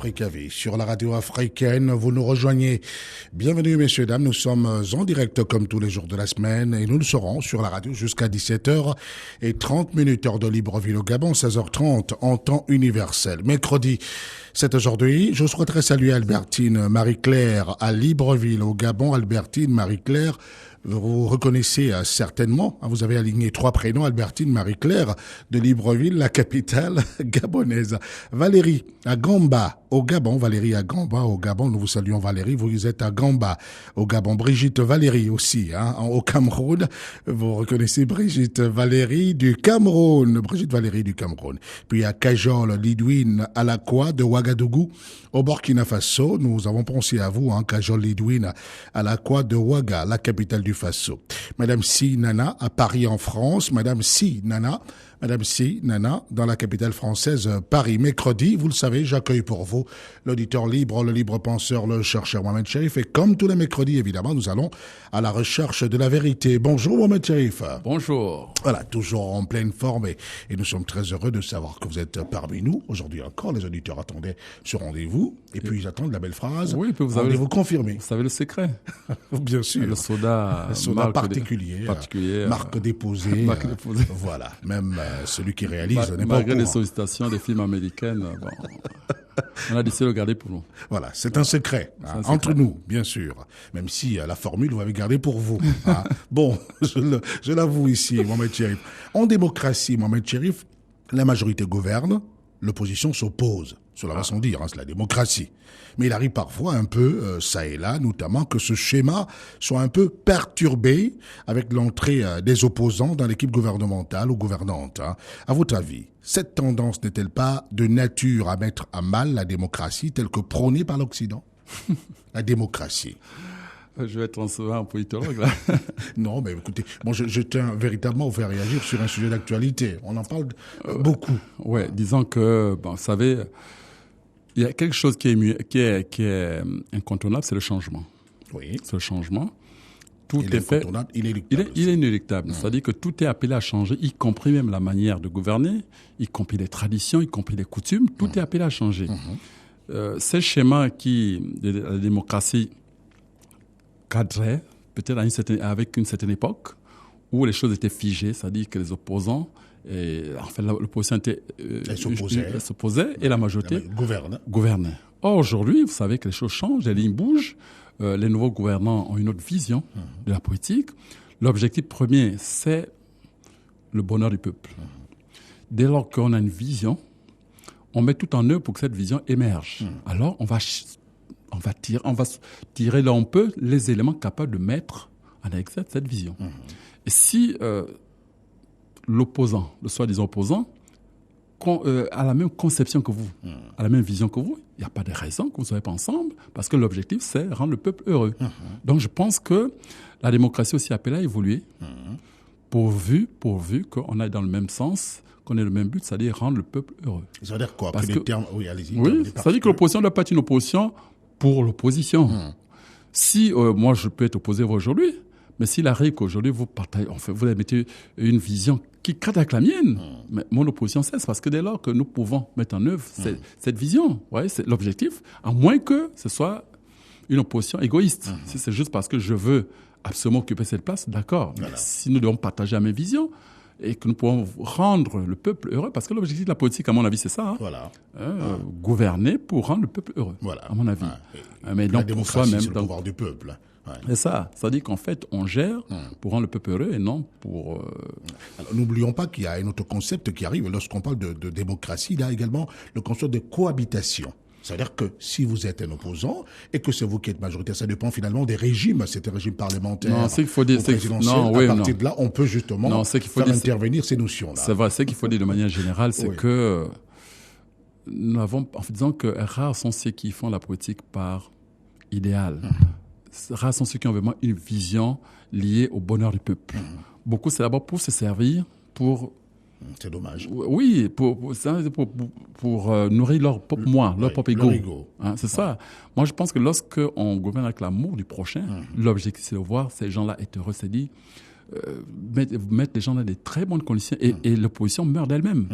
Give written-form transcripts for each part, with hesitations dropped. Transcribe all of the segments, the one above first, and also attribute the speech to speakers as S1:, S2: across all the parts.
S1: Africa Vie. Sur la radio africaine, vous nous rejoignez. Bienvenue, messieurs, dames. Nous sommes en direct comme tous les jours de la semaine et nous le serons sur la radio jusqu'à 17h30, heure de Libreville au Gabon, 16h30 en temps universel. Mercredi, c'est aujourd'hui. Je souhaiterais saluer Albertine Marie-Claire à Libreville au Gabon. Albertine Marie-Claire, vous reconnaissez certainement, vous avez aligné 3 prénoms, Albertine Marie-Claire de Libreville, la capitale gabonaise. Valérie à Gamba au Gabon, Valérie à Gamba au Gabon, nous vous saluons Valérie, vous êtes à Gamba au Gabon. Brigitte Valérie aussi, au Cameroun, vous reconnaissez Brigitte Valérie du Cameroun, Brigitte Valérie du Cameroun. Puis à Kajol Lidwin Alakwa de Ouagadougou au Burkina Faso, nous avons pensé à vous, Kajol Lidwin Alakwa de Ouaga, la capitale du Faso. Madame Si Nana à Paris en France, Madame Si Nana dans la capitale française Paris. Mercredi, vous le savez, j'accueille pour vous l'auditeur libre, le libre penseur, le chercheur Mohamed Cherif. Et comme tous les mercredis, évidemment, nous allons à la recherche de la vérité. Bonjour Mohamed Cherif.
S2: Bonjour.
S1: Voilà, toujours en pleine forme et nous sommes très heureux de savoir que vous êtes parmi nous. Aujourd'hui encore, les auditeurs attendaient ce rendez-vous et puis ils attendent la belle phrase.
S2: Oui, puis
S1: vous confirmer.
S2: Vous savez le secret.
S1: Bien sûr.
S2: Le soda
S1: particulier, marque déposée.
S2: Marque déposée.
S1: Voilà, même celui qui réalise n'est pas
S2: malgré les sollicitations des films américaines, on a décidé de le garder pour nous.
S1: Voilà, c'est un secret, entre nous, bien sûr. Même si la formule, vous l'avez gardée pour vous. Bon, je l'avoue ici, Mohamed Cherif. En démocratie, Mohamed Cherif, la majorité gouverne, l'opposition s'oppose. Cela va sans dire, c'est la démocratie. Mais il arrive parfois un peu, ça et là, notamment, que ce schéma soit un peu perturbé avec l'entrée des opposants dans l'équipe gouvernementale ou gouvernante. À votre avis, cette tendance n'est-elle pas de nature à mettre à mal la démocratie telle que prônée par l'Occident? La démocratie.
S2: Je vais être transformé en politologue, là.
S1: Non, mais écoutez, je tiens véritablement à vous faire réagir sur un sujet d'actualité. On en parle beaucoup.
S2: Ouais, disons que, vous savez, il y a quelque chose qui est incontournable, c'est le changement.
S1: Oui.
S2: C'est le changement.
S1: Tout est fait.
S2: Il est inéluctable. C'est-à-dire que tout est appelé à changer, y compris même la manière de gouverner, y compris les traditions, y compris les coutumes. Tout est appelé à changer. Ces schémas de la démocratie cadrait peut-être avec une certaine époque où les choses étaient figées, c'est-à-dire que les opposants, l'opposition s'opposait et la majorité gouvernait. Or, aujourd'hui, vous savez que les choses changent, les lignes bougent, les nouveaux gouvernants ont une autre vision de la politique. L'objectif premier, c'est le bonheur du peuple. Dès lors qu'on a une vision, on met tout en œuvre pour que cette vision émerge. Alors, on va tirer là on peut les éléments capables de mettre en exergue cette vision. Et si l'opposant, le soi-disant opposant, a la même conception que vous, a la même vision que vous, il n'y a pas de raison que vous ne soyez pas ensemble, parce que l'objectif, c'est rendre le peuple heureux. Donc je pense que la démocratie aussi appelle à évoluer, pourvu qu'on aille dans le même sens, qu'on ait le même but, c'est-à-dire rendre le peuple heureux.
S1: Ça veut dire quoi? Oui, allez-y.
S2: Oui, ça veut dire que l'opposition ne doit pas être une opposition pour l'opposition. Si moi je peux être opposé aujourd'hui, mais s'il arrive qu'aujourd'hui vous mettez une vision qui cadre avec la mienne, mais mon opposition cesse, parce que dès lors que nous pouvons mettre en œuvre cette vision, c'est l'objectif, à moins que ce soit une opposition égoïste. Si c'est juste parce que je veux absolument occuper cette place, d'accord. Voilà. Mais si nous devons partager la même vision, et que nous pouvons rendre le peuple heureux, parce que l'objectif de la politique, à mon avis, c'est ça. Gouverner pour rendre le peuple heureux, à mon avis.
S1: Mais donc, la démocratie, c'est le pouvoir du peuple.
S2: C'est ça. Ça dit qu'en fait, on gère pour rendre le peuple heureux et non pour...
S1: Alors, n'oublions pas qu'il y a un autre concept qui arrive. Lorsqu'on parle de démocratie, il y a également le concept de cohabitation. C'est-à-dire que si vous êtes un opposant et que c'est vous qui êtes majoritaire, ça dépend finalement des régimes. C'est un régime parlementaire ou présidentiel. À partir de là, on peut justement faire intervenir ces notions-là.
S2: C'est vrai. Ce qu'il faut dire de manière générale, c'est que nous avons, en fait, disons que rares sont ceux qui font la politique par idéal. Rares sont ceux qui ont vraiment une vision liée au bonheur du peuple. Beaucoup, c'est d'abord pour se servir, pour...
S1: C'est dommage.
S2: Oui, pour nourrir leur propre moi, leur propre ego. C'est ça. Moi, je pense que lorsque on gouverne avec l'amour du prochain, l'objectif, c'est de voir ces gens-là être heureux. C'est dit, mettre les gens dans des très bonnes conditions et l'opposition meurt d'elle-même.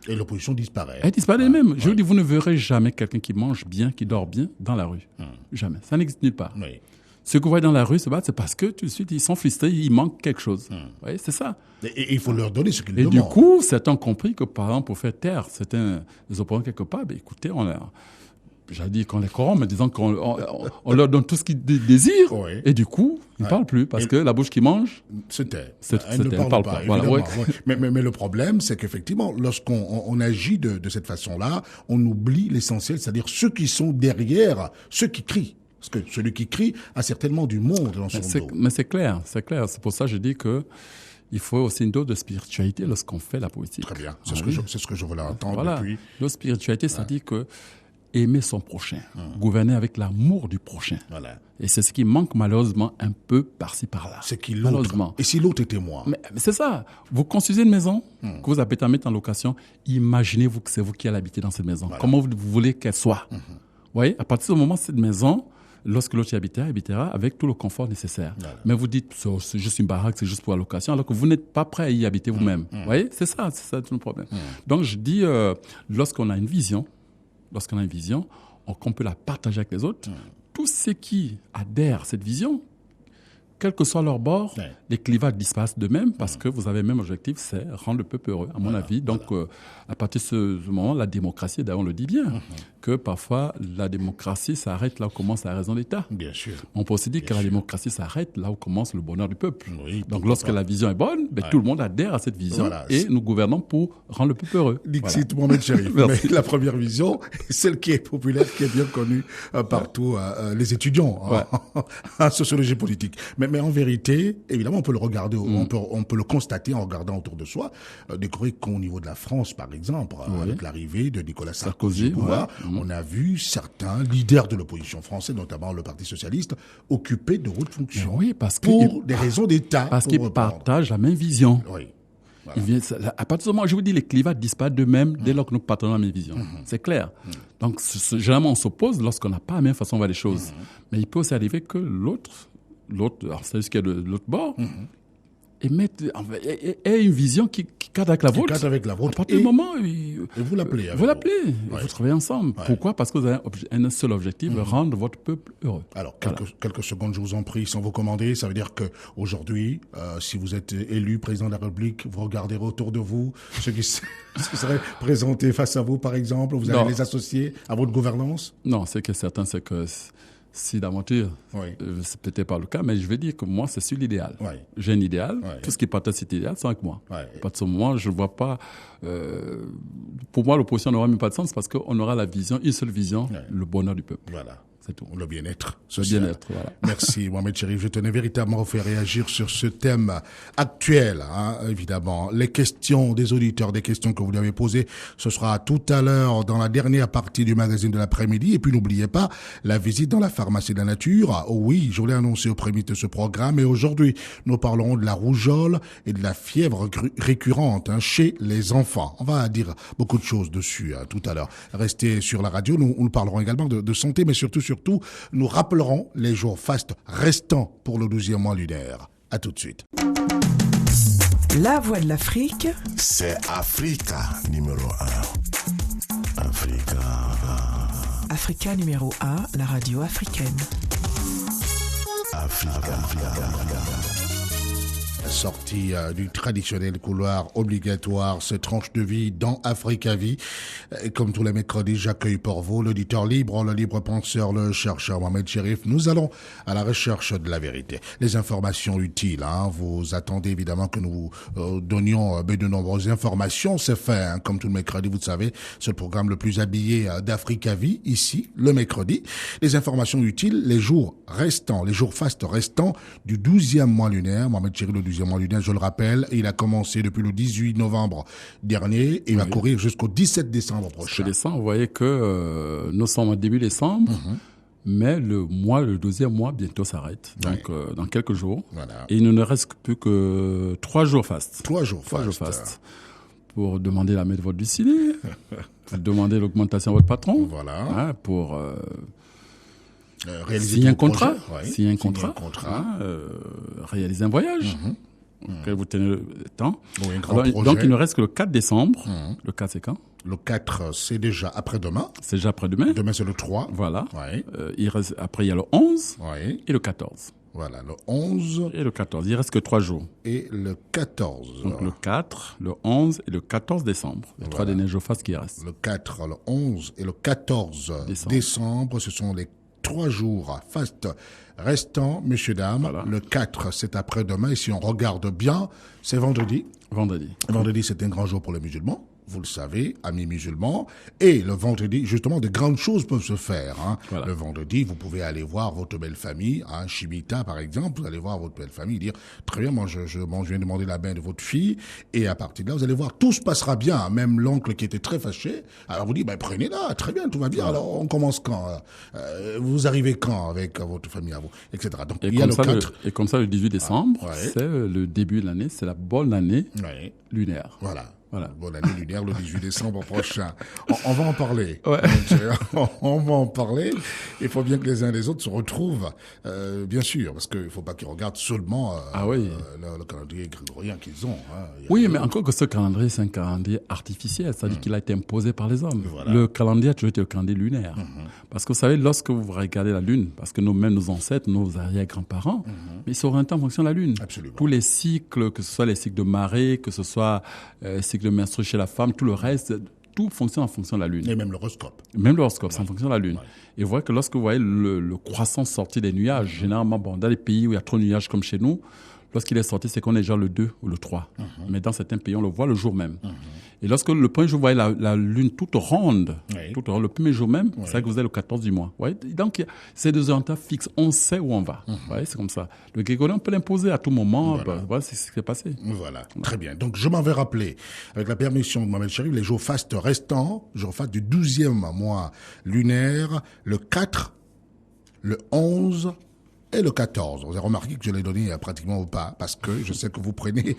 S1: Et l'opposition disparaît.
S2: Elle disparaît même. Je vous dis, vous ne verrez jamais quelqu'un qui mange bien, qui dort bien dans la rue. Jamais. Ça n'existe nulle part.
S1: Oui.
S2: Ceux que vous voyez dans la rue se battent, c'est parce que tout de suite, ils sont frustrés, il manque quelque chose. Vous voyez, c'est ça.
S1: Et il faut leur donner ce qu'ils demandent.
S2: Et du coup, certains ont compris que, par exemple, pour faire taire certains opposants quelque part, écoutez, j'allais dire qu'on les corrompt, mais disons qu'on leur donne tout ce qu'ils désirent.
S1: Oui.
S2: Et du coup, ils ne parlent plus parce que la bouche qui mange,
S1: Elle ne parle pas.
S2: Voilà,
S1: ouais. Mais le problème, c'est qu'effectivement, lorsqu'on agit de cette façon-là, on oublie l'essentiel, c'est-à-dire ceux qui sont derrière, ceux qui crient. Parce que celui qui crie a certainement du monde dans son dos.
S2: Mais c'est clair. C'est pour ça que je dis que il faut aussi une dose de spiritualité lorsqu'on fait la politique.
S1: Très bien. C'est ce que je voulais entendre
S2: voilà.
S1: depuis.
S2: La spiritualité, ça dit que aimer son prochain, gouverner avec l'amour du prochain.
S1: Voilà.
S2: Et c'est ce qui manque malheureusement un peu par-ci par-là.
S1: C'est qui l'autre. Et si l'autre était moi?
S2: Mais c'est ça. Vous construisez une maison que vous avez à mettre en location. Imaginez-vous que c'est vous qui allez habiter dans cette maison. Voilà. Comment vous voulez qu'elle soit? Vous voyez, à partir du moment où cette maison, lorsque l'autre y habitera avec tout le confort nécessaire. Voilà. Mais vous dites, c'est juste une baraque, c'est juste pour la location, alors que vous n'êtes pas prêt à y habiter vous-même. Vous voyez, c'est ça tout le problème. Donc je dis, lorsqu'on a une vision, qu'on peut la partager avec les autres, tous ceux qui adhèrent à cette vision, quel que soit leur bord, les clivages disparaissent d'eux-mêmes parce que vous avez le même objectif, c'est rendre le peuple heureux, à mon avis. Donc, à partir de ce moment, la démocratie, d'ailleurs, on le dit bien, que parfois, la démocratie s'arrête là où commence la raison d'État.
S1: Bien sûr.
S2: On peut aussi dire que la démocratie s'arrête là où commence le bonheur du peuple. Oui, donc, lorsque la vision est bonne, tout le monde adhère à cette vision et nous gouvernons pour rendre le peuple heureux.
S1: Dixit Mohamed Cherif. Mais la première vision, celle qui est populaire, qui est bien connue partout, les étudiants en sociologie politique. Mais en vérité, évidemment, on peut le regarder, on peut le constater en regardant autour de soi. Découvrir qu'au niveau de la France, par exemple, avec l'arrivée de Nicolas Sarkozy au pouvoir, on a vu certains leaders de l'opposition française, notamment le Parti socialiste, occuper de hautes fonctions.
S2: Oui, parce
S1: pour des raisons d'État.
S2: Parce qu'ils partagent la même vision.
S1: Oui.
S2: Voilà. À partir du moment où je vous dis, les clivages disparaissent d'eux-mêmes dès lors que nous partageons la même vision. C'est clair. Donc, généralement, on s'oppose lorsqu'on n'a pas la même façon de voir les choses. Mais il peut aussi arriver que l'autre, c'est-à-dire qu'il y a de l'autre bord, ait une vision qui cadre avec la vôtre. À partir du moment
S1: et vous l'appelez.
S2: Vous travaillez ensemble. Pourquoi? Parce que vous avez un seul objectif, rendre votre peuple heureux.
S1: Alors, quelques secondes, je vous en prie, sans vous commander. Ça veut dire que aujourd'hui, si vous êtes élu président de la République, vous regardez autour de vous ceux qui seraient présentés face à vous, par exemple, vous allez les associer à votre gouvernance?
S2: Non, c'est que certain, c'est que si d'aventure, c'est peut-être pas le cas, mais je vais dire que moi, c'est sur l'idéal. J'ai un idéal. Tout ce qui partage cet idéal, c'est avec moi. À partir de ce moment, je ne vois pas... pour moi, l'opposition n'aura même pas de sens parce qu'on aura la vision, une seule vision, le bonheur du peuple.
S1: Voilà.
S2: C'est tout.
S1: Le bien-être.
S2: Le bien-être, voilà.
S1: Merci, Mohamed Cherif. Je tenais véritablement à vous faire réagir sur ce thème actuel, évidemment. Les questions des auditeurs, des questions que vous lui avez posées, ce sera tout à l'heure dans la dernière partie du magazine de l'après-midi. Et puis, n'oubliez pas la visite dans la pharmacie de la nature. Oh oui, je l'ai annoncé au prémisse de ce programme. Et aujourd'hui, nous parlerons de la rougeole et de la fièvre récurrente chez les enfants. On va dire beaucoup de choses dessus tout à l'heure. Restez sur la radio. Nous parlerons également de santé, mais surtout, nous rappellerons les jours fastes restants pour le 12e mois lunaire. À tout de suite.
S3: La voix de l'Afrique,
S4: c'est Africa numéro 1.
S3: Africa numéro 1, la radio africaine.
S4: Africa.
S1: Sortie du traditionnel couloir obligatoire, cette tranche de vie dans Africa Vie. Et comme tous les mercredis, j'accueille pour vous l'auditeur libre, le libre penseur, le chercheur Mohamed Cherif. Nous allons à la recherche de la vérité. Les informations utiles, vous attendez évidemment que nous donnions de nombreuses informations. C'est fait, comme tout le mercredi, vous le savez, c'est le programme le plus habillé d'Africa Vie, ici, le mercredi. Les informations utiles, les jours fastes restants du 12e mois lunaire. Mohamed Cherif, le 12e mois lunaire, je le rappelle, il a commencé depuis le 18 novembre dernier et il va courir jusqu'au 17 décembre prochain.
S2: Vous voyez que nous sommes au début décembre, mais le 12e mois bientôt s'arrête, donc dans quelques jours.
S1: Voilà.
S2: Et il ne nous reste plus que 3 jours fastes.
S1: 3 jours fastes.
S2: Pour demander la méthode du ciné, pour demander l'augmentation à votre patron,
S1: voilà.
S2: Pour...
S1: réaliser
S2: signer un contrat,
S1: réaliser un
S2: voyage, auquel vous tenez le temps.
S1: Oui, un grand projet.
S2: Donc, il ne reste que le 4 décembre. Le 4, c'est quand?
S1: Le 4, c'est déjà après-demain.
S2: C'est déjà après-demain.
S1: Demain, c'est le 3.
S2: Voilà.
S1: Oui.
S2: Après, il y a le 11
S1: Oui.
S2: et le 14.
S1: Voilà, le 11
S2: Et le 14. Il reste que 3 jours.
S1: et le 14.
S2: Donc, le 4, le 11 et le 14 décembre. Les 3 derniers jours face qui restent.
S1: Le 4, le 11 et le 14 décembre, ce sont les 3 jours fastes restants, messieurs, dames.
S2: Voilà.
S1: Le 4, c'est après-demain. Et si on regarde bien, c'est vendredi.
S2: Vendredi.
S1: Vendredi, c'est un grand jour pour les musulmans. Vous le savez, amis musulmans. Et le vendredi, justement, de grandes choses peuvent se faire. Hein.
S2: Voilà.
S1: Le vendredi, vous pouvez aller voir votre belle famille, hein, Chimita par exemple, vous allez voir votre belle famille, dire très bien, moi je viens demander la main de votre fille, et à partir de là, vous allez voir, tout se passera bien. Même l'oncle qui était très fâché, alors vous dit, ben prenez-la, très bien, tout va bien. Alors on commence quand vous arrivez quand avec votre famille à vous, etc. Donc il y a le 4.
S2: Et comme ça, le 18 décembre, c'est le début de l'année, c'est la bonne année lunaire.
S1: Voilà.
S2: Voilà.
S1: Bonne année lunaire le 18 décembre prochain. On va en parler.
S2: Ouais.
S1: On va en parler. Il faut bien que les uns et les autres se retrouvent, bien sûr, parce qu'il ne faut pas qu'ils regardent seulement le calendrier grégorien qu'ils ont. Hein.
S2: Oui, mais encore que ce calendrier, c'est un calendrier artificiel, c'est-à-dire qu'il a été imposé par les hommes.
S1: Voilà.
S2: Le calendrier a toujours été le calendrier lunaire. Parce que vous savez, lorsque vous regardez la Lune, parce que même nos ancêtres, nos arrière-grands-parents, mais ils s'orientent en fonction de la Lune.
S1: Absolument.
S2: Tous les cycles, que ce soit les cycles de marée, que ce soit cycle de menstrues chez la femme, tout le reste, tout fonctionne en fonction de la Lune.
S1: Et même l'horoscope.
S2: Même l'horoscope, c'est en fonction de la Lune. Et vous voyez que lorsque vous voyez le croissant sortir des nuages, généralement, dans les pays où il y a trop de nuages comme chez nous, lorsqu'il est sorti, c'est qu'on est déjà le 2 ou le 3. Mais dans certains pays, on le voit le jour même. Et lorsque le premier jour, vous voyez la lune toute ronde, le premier jour même, c'est vrai que vous êtes le 14 du mois. Vous voyez, donc, c'est des orientations fixes. On sait où on va. Vous voyez, c'est comme ça. Le grégorien, on peut l'imposer à tout moment. Voilà, c'est ce qui s'est passé.
S1: Voilà. Très bien. Donc, je m'en vais rappeler, avec la permission de Mohamed Cherif, les jours fastes restants, jours fastes du 12e mois lunaire, le 4, le 11, et le 14. Vous avez remarqué que je l'ai donné pratiquement au pas, parce que je sais que vous prenez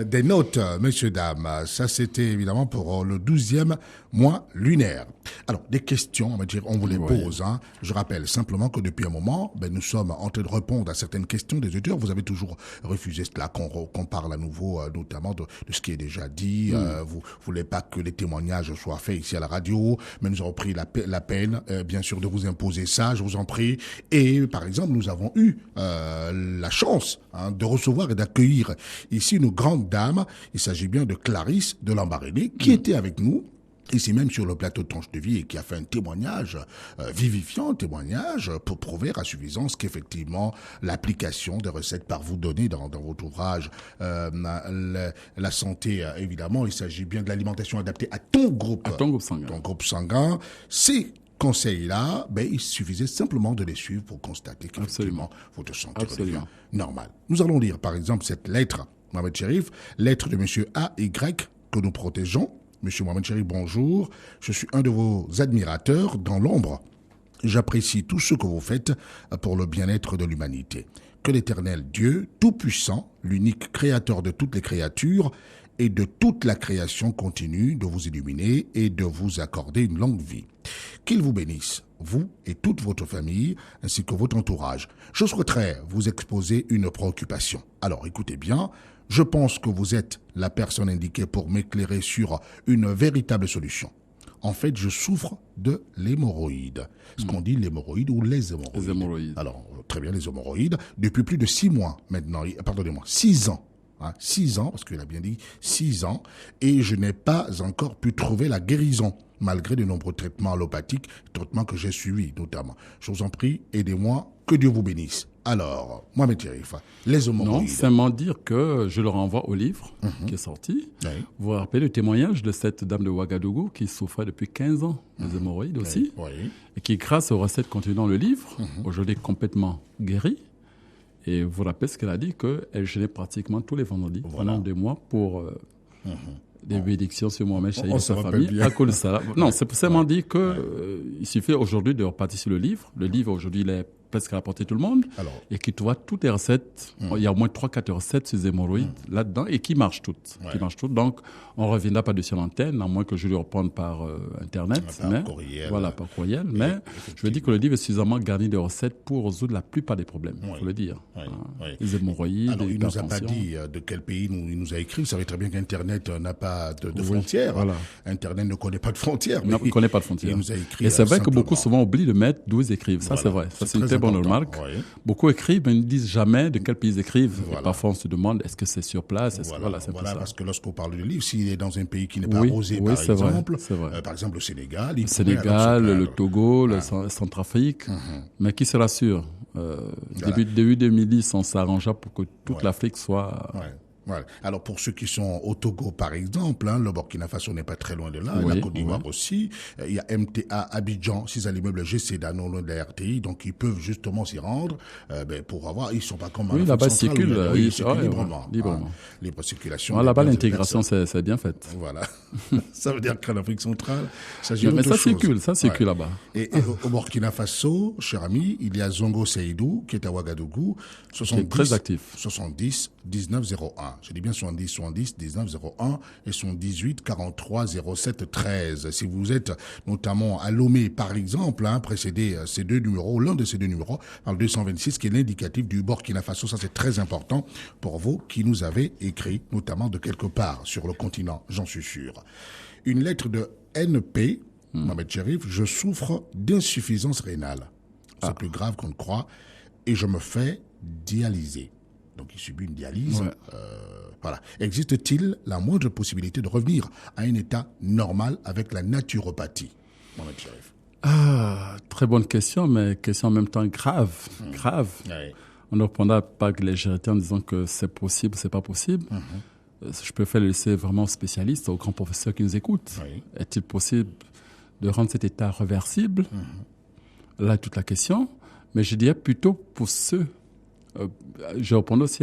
S1: des notes, messieurs, dames. Ça, c'était évidemment pour le 12e mois lunaire. Alors, des questions, on vous les pose. Hein. Je rappelle simplement que depuis un moment, nous sommes en train de répondre à certaines questions des auditeurs. Vous avez toujours refusé cela, qu'on parle à nouveau, notamment de ce qui est déjà dit. Vous voulez pas que les témoignages soient faits ici à la radio, mais nous avons pris la peine, bien sûr, de vous imposer ça, je vous en prie. Et, par exemple, nous avons eu la chance de recevoir et d'accueillir ici une grande dame. Il s'agit bien de Clarisse de Lambaréné, qui était avec nous ici même sur le plateau de Tranche de Vie et qui a fait un témoignage vivifiant, témoignage pour prouver à suffisance qu'effectivement l'application des recettes par vous données dans votre ouvrage la santé, évidemment, il s'agit bien de l'alimentation adaptée à ton groupe
S2: sanguin.
S1: Ton groupe sanguin, c'est conseils-là, il suffisait simplement de les suivre pour constater qu'effectivement, votre santé redevient normale. Nous allons lire, par exemple, cette lettre, Mohamed Cherif, lettre de monsieur AY que nous protégeons. Monsieur Mohamed Cherif, bonjour. Je suis un de vos admirateurs dans l'ombre. J'apprécie tout ce que vous faites pour le bien-être de l'humanité. Que l'Éternel Dieu, Tout-Puissant, l'unique créateur de toutes les créatures, et de toute la création continue de vous illuminer et de vous accorder une longue vie. Qu'il vous bénisse, vous et toute votre famille, ainsi que votre entourage. Je souhaiterais vous exposer une préoccupation. Alors écoutez bien, je pense que vous êtes la personne indiquée pour m'éclairer sur une véritable solution. En fait, je souffre de l'hémorroïde. Ce qu'on dit l'hémorroïde ou les hémorroïdes.
S2: Les hémorroïdes.
S1: Alors, très bien, les hémorroïdes. Depuis plus de 6 mois maintenant, pardonnez-moi, 6 ans. 6 ans, parce qu'il a bien dit 6 ans, et je n'ai pas encore pu trouver la guérison, malgré de nombreux traitements allopathiques, traitements que j'ai suivis notamment. Je vous en prie, aidez-moi, que Dieu vous bénisse. Alors, Mohamed Cherif, les hémorroïdes.
S2: Non, seulement dire que je le renvoie au livre qui est sorti. Oui. Vous vous rappelez le témoignage de cette dame de Ouagadougou qui souffrait depuis 15 ans des hémorroïdes aussi, et qui, grâce aux recettes contenues dans le livre, aujourd'hui complètement guérie. Et vous vous rappelez ce qu'elle a dit, qu'elle gênait pratiquement tous les vendredis pendant 2 mois pour des bénédictions sur Mohamed Cherif et sa famille à cause de ça. Non, c'est seulement dit qu'il suffit aujourd'hui de repartir sur le livre. Le livre aujourd'hui, il est presque à la portée de tout le monde,
S1: Alors.
S2: et qui te voit toutes les recettes. Il y a au moins 3-4 recettes sur les hémorroïdes là-dedans, et qui marchent toutes. Donc, on ne reviendra pas dessus à l'antenne, à moins que je le reprenne par Internet.
S1: Par courriel.
S2: Voilà, par courriel. Mais je veux dire que le livre est suffisamment garni de recettes pour résoudre la plupart des problèmes, il faut le dire. Les hémorroïdes,
S1: alors, il ne nous a pas
S2: l'hypertension.
S1: dit de quel pays il nous a écrit. Vous savez très bien qu'Internet n'a pas de frontières.
S2: Voilà.
S1: Internet ne connaît pas de frontières.
S2: Non, il ne connaît pas de frontières.
S1: Il nous a écrit
S2: Et c'est vrai que
S1: simplement.
S2: beaucoup souvent oublient de mettre d'où ils écrivent. Ça,
S1: Voilà.
S2: c'est vrai. Ça, c'est une
S1: très
S2: très bonne
S1: important.
S2: remarque.
S1: Oui.
S2: Beaucoup écrivent, mais ils ne disent jamais de quel pays ils écrivent.
S1: Voilà.
S2: Et parfois, on se demande, est-ce que c'est sur place? C'est un peu ça.
S1: Parce que lorsqu'on parle de livre, s'il est dans un pays qui n'est pas
S2: Oui,
S1: arrosé,
S2: oui,
S1: par
S2: c'est vrai,
S1: exemple,
S2: c'est vrai.
S1: par exemple le Sénégal,
S2: Le Sénégal, le Togo, le Centrafrique. Mais qui se rassure? Début 2010, on s'arrangea pour que toute l'Afrique soit...
S1: Voilà. Alors pour ceux qui sont au Togo par exemple, le Burkina Faso n'est pas très loin de là,
S2: Oui,
S1: la Côte d'Ivoire aussi, il y a MTA Abidjan, 6 à l'immeuble GCDA non loin de la RTI, donc ils peuvent justement s'y rendre pour avoir, ils sont pas comme
S2: Oui, là-bas, ils
S1: centrale,
S2: circulent,
S1: ils circulent librement.
S2: librement.
S1: Libre circulation.
S2: Là-bas,
S1: des
S2: l'intégration,
S1: personnes.
S2: c'est bien fait.
S1: Voilà. Ça veut dire qu'en Afrique centrale, ça
S2: Mais ça circule là-bas.
S1: Et au Burkina Faso, cher ami, il y a Zongo Seydou, qui est à Ouagadougou, 70,
S2: très actif.
S1: 70 19 01. Je dis bien 70 19 01 et son 18 43 07 13. Si vous êtes notamment à Lomé, par exemple, précédez ces deux numéros, l'un de ces deux numéros, par le 226, qui est l'indicatif du Burkina Faso. Ça, c'est très important pour vous qui nous avez écrit, notamment de quelque part sur le continent, j'en suis sûr. Une lettre de NP, Mohamed Cherif, je souffre d'insuffisance rénale. C'est plus grave qu'on ne croit et je me fais dialyser. Donc, il subit une dialyse. Voilà. Existe-t-il la moindre possibilité de revenir à un état normal avec la naturopathie, Mohamed Cherif?
S2: Très bonne question, mais question en même temps grave. Grave.
S1: Ouais.
S2: On ne répondra pas avec légèreté en disant que c'est possible, c'est pas possible. Je préfère le laisser vraiment aux spécialistes, aux grands professeurs qui nous écoutent.
S1: Oui.
S2: Est-il possible de rendre cet état réversible? Là est toute la question. Mais je dirais plutôt pour ceux, je réponds aussi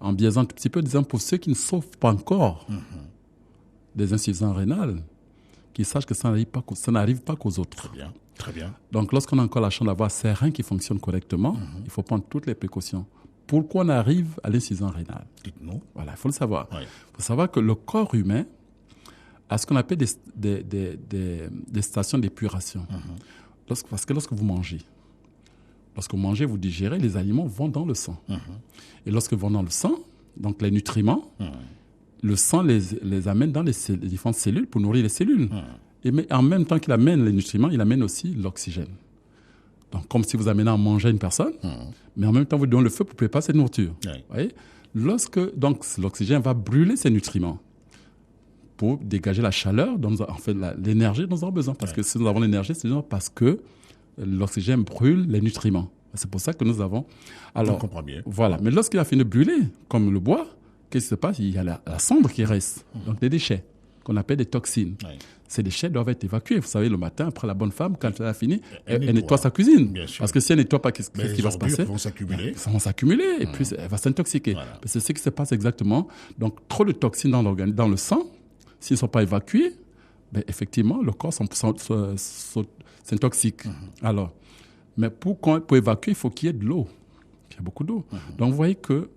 S2: en biaisant un tout petit peu, disant pour ceux qui ne souffrent pas encore des insuffisances rénales, qu'ils sachent que ça n'arrive pas qu'aux autres.
S1: Très bien. Très bien.
S2: Donc, lorsqu'on a encore la chance d'avoir ces reins qui fonctionnent correctement, il faut prendre toutes les précautions. Pourquoi on arrive à l'insuffisance rénale?
S1: Dites-nous.
S2: Voilà, il faut le savoir.
S1: Oui.
S2: Il faut savoir que le corps humain a ce qu'on appelle des stations d'épuration. Parce que lorsque vous mangez, vous digérez, les aliments vont dans le sang. Et lorsque vont dans le sang, donc les nutriments, le sang les amène dans les différentes cellules pour nourrir les cellules. Mais en même temps qu'il amène les nutriments, il amène aussi l'oxygène. Donc, comme si vous amenez à manger une personne, mais en même temps, vous donnez le feu pour préparer cette nourriture.
S1: Oui.
S2: Voyez? Donc, l'oxygène va brûler ces nutriments pour dégager la chaleur, l'énergie dont nous avons besoin. Parce que si nous avons l'énergie, c'est parce que l'oxygène brûle les nutriments. C'est pour ça que nous avons... Alors,
S1: on comprend bien.
S2: Voilà. Mais lorsqu'il a fini de brûler, comme le bois, qu'est-ce qui se passe? Il y a la cendre qui reste. Donc, des déchets qu'on appelle des toxines.
S1: Oui.
S2: Ces déchets doivent être évacués. Vous savez, le matin, après la bonne femme, quand elle a fini, elle
S1: nettoie.
S2: nettoie sa cuisine.
S1: Bien sûr.
S2: Parce que si elle ne nettoie pas, qu'est-ce qui va se passer?
S1: Vont s'accumuler.
S2: Ça va s'accumuler et puis elle va s'intoxiquer.
S1: Voilà.
S2: C'est ce qui se passe exactement. Donc, trop de toxines dans le sang, s'ils ne sont pas évacués, effectivement, le corps s'intoxique. Alors, mais pour évacuer, il faut qu'il y ait de l'eau. Il y a beaucoup d'eau. Donc, vous voyez que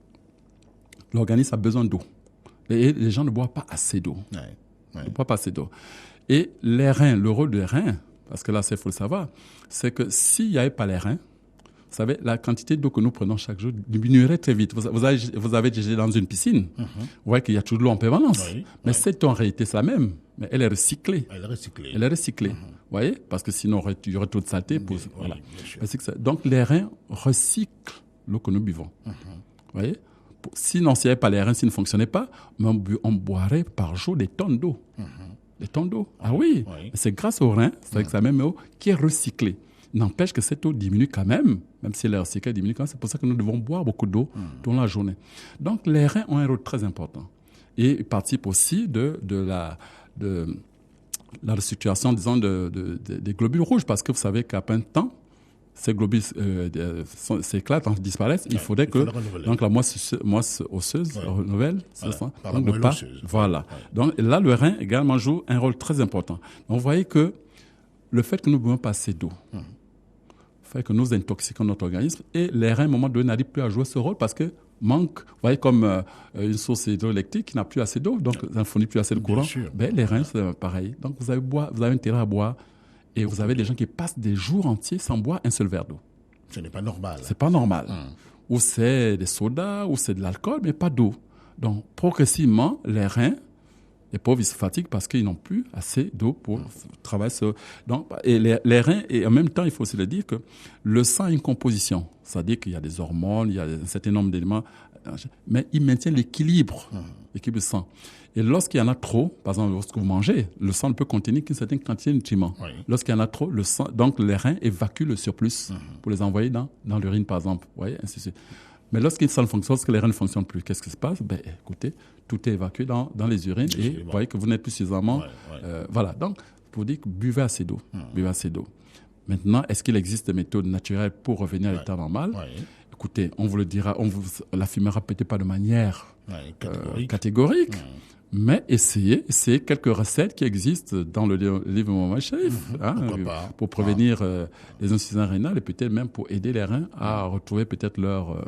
S2: l'organisme a besoin d'eau. Et les gens ne boivent pas assez d'eau.
S1: Ouais.
S2: Ne boivent pas assez d'eau. Et les reins, le rôle des reins, parce que là, il faut le savoir, c'est que s'il n'y avait pas les reins, vous savez, la quantité d'eau que nous prenons chaque jour diminuerait très vite. Vous avez déjà dans une piscine, vous voyez qu'il y a toujours de l'eau en permanence. Mais cette eau, en réalité, c'est la même, mais elle est recyclée. Elle est recyclée. Vous voyez? Parce que sinon, il y aurait trop de saleté. Voilà. Donc, les reins recyclent l'eau que nous buvons. Vous voyez? Sinon, s'il n'y avait pas les reins, s'ils ne fonctionnaient pas, on boirait par jour des tonnes d'eau. Des tonnes d'eau. Ah oui. C'est grâce aux reins, c'est avec sa même eau, qui est recyclée. N'empêche que cette eau diminue quand même si elle est recyclée, elle diminue quand même. C'est pour ça que nous devons boire beaucoup d'eau dans la journée. Donc, les reins ont un rôle très important. Et ils participent aussi de la restructuration, disons, des globules rouges. Parce que vous savez qu'après un temps, ces globules s'éclatent, disparaissent. Il faudrait que donc la moisse osseuse renouvelle.
S1: Par la moelle osseuse.
S2: Voilà. Donc là, le rein également joue un rôle très important. Donc vous voyez que le fait que nous ne buvons pas assez d'eau fait que nous intoxiquons notre organisme et les reins, à un moment donné, n'arrivent plus à jouer ce rôle parce que manque, vous voyez, comme une source hydroélectrique qui n'a plus assez d'eau, donc ça ne fournit plus assez de courant. Ben, les reins, c'est pareil. Donc vous avez intérêt à boire et vous avez des gens qui passent des jours entiers sans boire un seul verre d'eau.
S1: Ce n'est pas normal.
S2: C'est pas normal. Ou c'est des sodas, ou c'est de l'alcool, mais pas d'eau. Donc progressivement, les reins, les pauvres, ils se fatiguent parce qu'ils n'ont plus assez d'eau pour travailler. Donc, et les reins, et en même temps, il faut aussi le dire que le sang a une composition. C'est-à-dire qu'il y a des hormones, il y a un certain nombre d'éléments, mais il maintient l'équilibre du sang. Et lorsqu'il y en a trop, par exemple, lorsque vous mangez, le sang ne peut contenir qu'une certaine quantité de nutriments. Oui. Lorsqu'il y en a trop, le sang, donc les reins évacuent le surplus pour les envoyer dans l'urine, par exemple. Vous voyez, ainsi de suite. Mais lorsque les reins ne fonctionnent plus, qu'est-ce qui se passe? Ben, écoutez, tout est évacué dans les urines et vous voyez que vous n'êtes plus suffisamment. Voilà. Donc, pour dire que buvez assez d'eau. Buvez assez d'eau. Maintenant, est-ce qu'il existe des méthodes naturelles pour revenir à l'état normal? Écoutez, on vous le dira, on vous l'affirmera peut-être pas de manière catégorique. Mais essayez quelques recettes qui existent dans le livre Mohammed Sharif pour prévenir les insuffisances rénales et peut-être même pour aider les reins à retrouver peut-être leur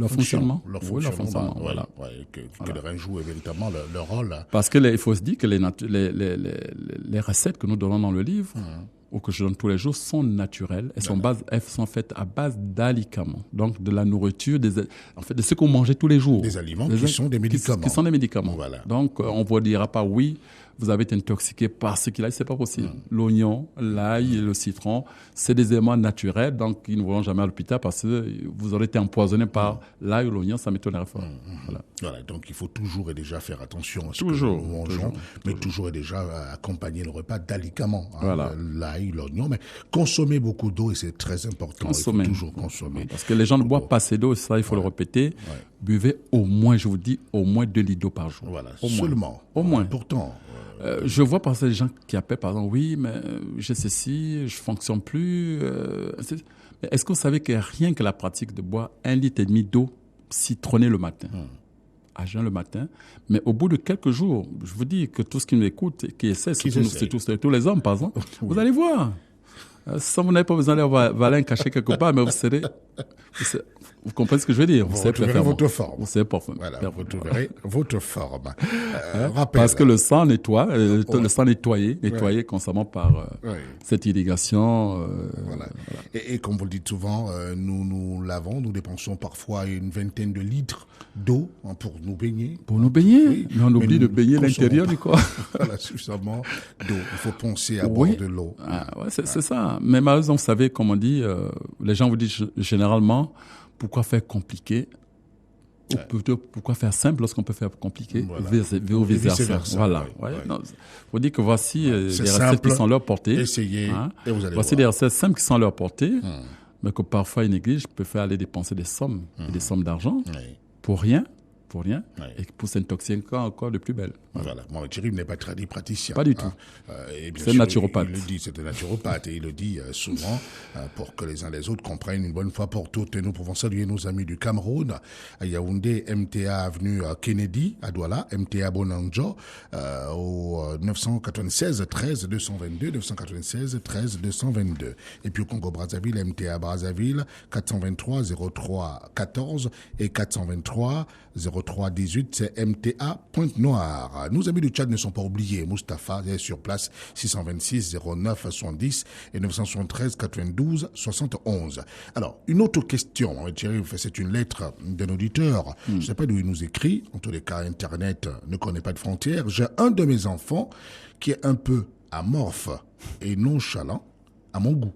S2: fonctionnement.
S1: Leur fonctionnement. Voilà. Que les reins jouent véritablement leur rôle.
S2: Parce que il faut se dire que les recettes que nous donnons dans le livre ou que je donne tous les jours sont naturelles. Elles sont faites à base d'alicaments. Donc, de la nourriture, de ce qu'on mangeait tous les jours.
S1: Des aliments qui sont des médicaments.
S2: Qui sont des médicaments.
S1: Voilà.
S2: Donc, on ne vous dira pas, oui, vous avez été intoxiqué par ce qu'il a, c'est pas possible. L'oignon, l'ail et le citron, c'est des éléments naturels, donc ils ne vont jamais à l'hôpital parce que vous aurez été empoisonné par l'ail ou l'oignon, ça m'étonnerait fort.
S1: Voilà, donc il faut toujours et déjà faire attention à ce que nous mangeons, mais toujours et déjà accompagner le repas d'alicaments. L'ail, l'oignon, mais consommer beaucoup d'eau et c'est très important. Il faut toujours consommer.
S2: Parce que les gens ne boivent pas assez d'eau, ça il faut le répéter. Buvez au moins, je vous dis, au moins 2 litres d'eau par jour.
S1: Voilà, seulement.
S2: Au moins.
S1: Pourtant.
S2: Je vois par exemple des gens qui appellent par exemple, oui, mais j'ai ceci, je fonctionne plus. Mais est-ce que vous savez que rien que la pratique de boire 1,5 litre d'eau citronnée le matin, à jeun le matin, mais au bout de quelques jours, je vous dis que tout ce qui nous écoute, qui essaie, c'est tous les hommes par exemple, vous allez voir. Ça, vous n'avez pas besoin d'aller Valin caché quelque part, mais vous comprenez ce que je veux dire?
S1: Vous verrez votre forme.
S2: Vous savez
S1: voilà, vous verrez votre forme.
S2: Parce que le sang nettoie, le sang nettoyé constamment par cette irrigation.
S1: Voilà. Et comme vous le dites souvent, nous lavons, nous dépensons parfois une vingtaine de litres d'eau pour nous baigner.
S2: Pour nous baigner, mais on oublie de baigner l'intérieur du corps.
S1: Voilà, suffisamment d'eau. Il faut penser à boire de l'eau.
S2: C'est ça. Mais malheureusement, vous savez, comme on dit, les gens vous disent généralement, pourquoi faire compliqué ou plutôt pourquoi faire simple lorsqu'on peut faire compliqué ou vice-versa. Voilà. Il faut dire que voici les recettes qui sont à leur portée.
S1: Essayez et vous allez
S2: voici des recettes simples qui sont à leur portée, mais que parfois ils négligent, peuvent faire aller dépenser des sommes d'argent pour rien. Et pour s'intoxiquer encore de plus belle.
S1: Voilà. Mohamed Sharif n'est pas praticien.
S2: Pas du tout.
S1: C'est
S2: un naturopathe.
S1: Il le dit, c'est un naturopathe et il le dit souvent pour que les uns les autres comprennent une bonne fois pour toutes. Et nous pouvons saluer nos amis du Cameroun, à Yaoundé, MTA avenue Kennedy, à Douala, MTA Bonanjo, au 996 13 222, 996 13 222. Et puis au Congo-Brazzaville, MTA Brazzaville, 423 03 14 et 423 03 18, c'est MTA Pointe-Noire. Nos amis du Tchad ne sont pas oubliés. Mustapha est sur place, 626 09 70 et 973 92 71. Alors, une autre question, c'est une lettre d'un auditeur. Je ne sais pas d'où il nous écrit. En tous les cas, Internet ne connaît pas de frontières. J'ai un de mes enfants qui est un peu amorphe et nonchalant à mon goût.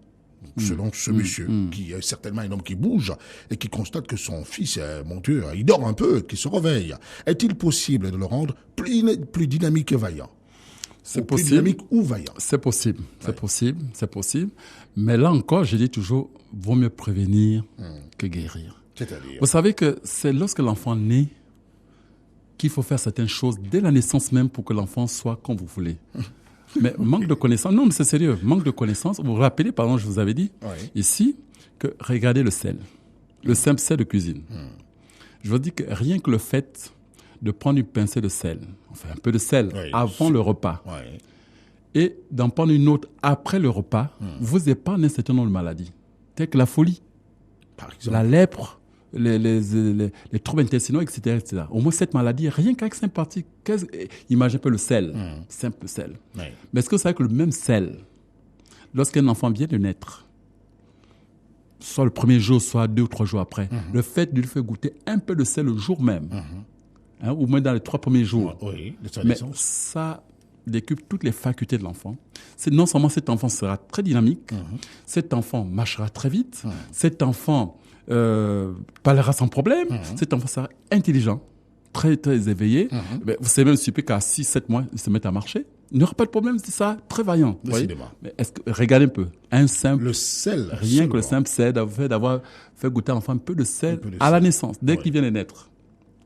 S1: Selon ce monsieur, qui est certainement un homme qui bouge et qui constate que son fils, mon Dieu, il dort un peu, qu'il se réveille. Est-il possible de le rendre plus dynamique et vaillant?
S2: C'est possible.
S1: Plus dynamique ou vaillant?
S2: C'est possible. C'est possible. Mais là encore, je dis toujours, vaut mieux prévenir que guérir.
S1: C'est-à-dire?
S2: Vous savez que c'est lorsque l'enfant naît qu'il faut faire certaines choses dès la naissance même pour que l'enfant soit comme vous voulez. Mais manque de connaissances, non mais c'est sérieux, manque de connaissances. Vous vous rappelez, par exemple, je vous avais dit ici que regardez le sel, le simple sel de cuisine. Je vous dis que rien que le fait de prendre une pincée de sel, enfin un peu de sel avant le repas, et d'en prendre une autre après le repas, vous épargne un certain nombre de maladies. tels que la folie,
S1: Par exemple.
S2: la lèpre, les troubles intestinaux, etc., etc. Au moins, cette maladie, rien qu'avec sympathie, imagine un peu le sel, simple sel.
S1: Oui.
S2: Mais est-ce que vous savez que le même sel, lorsqu'un enfant vient de naître, soit le premier jour, soit 2 ou 3 jours après, le fait de lui faire goûter un peu de sel le jour même, au moins dans les 3 premiers jours,
S1: Oui, de sa
S2: mais
S1: naissance.
S2: ça décuple toutes les facultés de l'enfant. Non seulement cet enfant sera très dynamique, cet enfant marchera très vite, cet enfant parlera sans problème, cet enfant sera intelligent, très, très éveillé. Mais vous savez même super qu'à 6-7 mois, il se met à marcher. Il n'y aura pas de problème, c'est ça, très vaillant. Vous voyez.
S1: Décidément.
S2: Mais regardez un peu, un simple,
S1: Le sel.
S2: rien que le
S1: seulement.
S2: simple c'est d'avoir fait goûter à l'enfant un peu de sel
S1: peu de
S2: à la
S1: sel.
S2: naissance, dès
S1: Oui.
S2: qu'il vient de naître.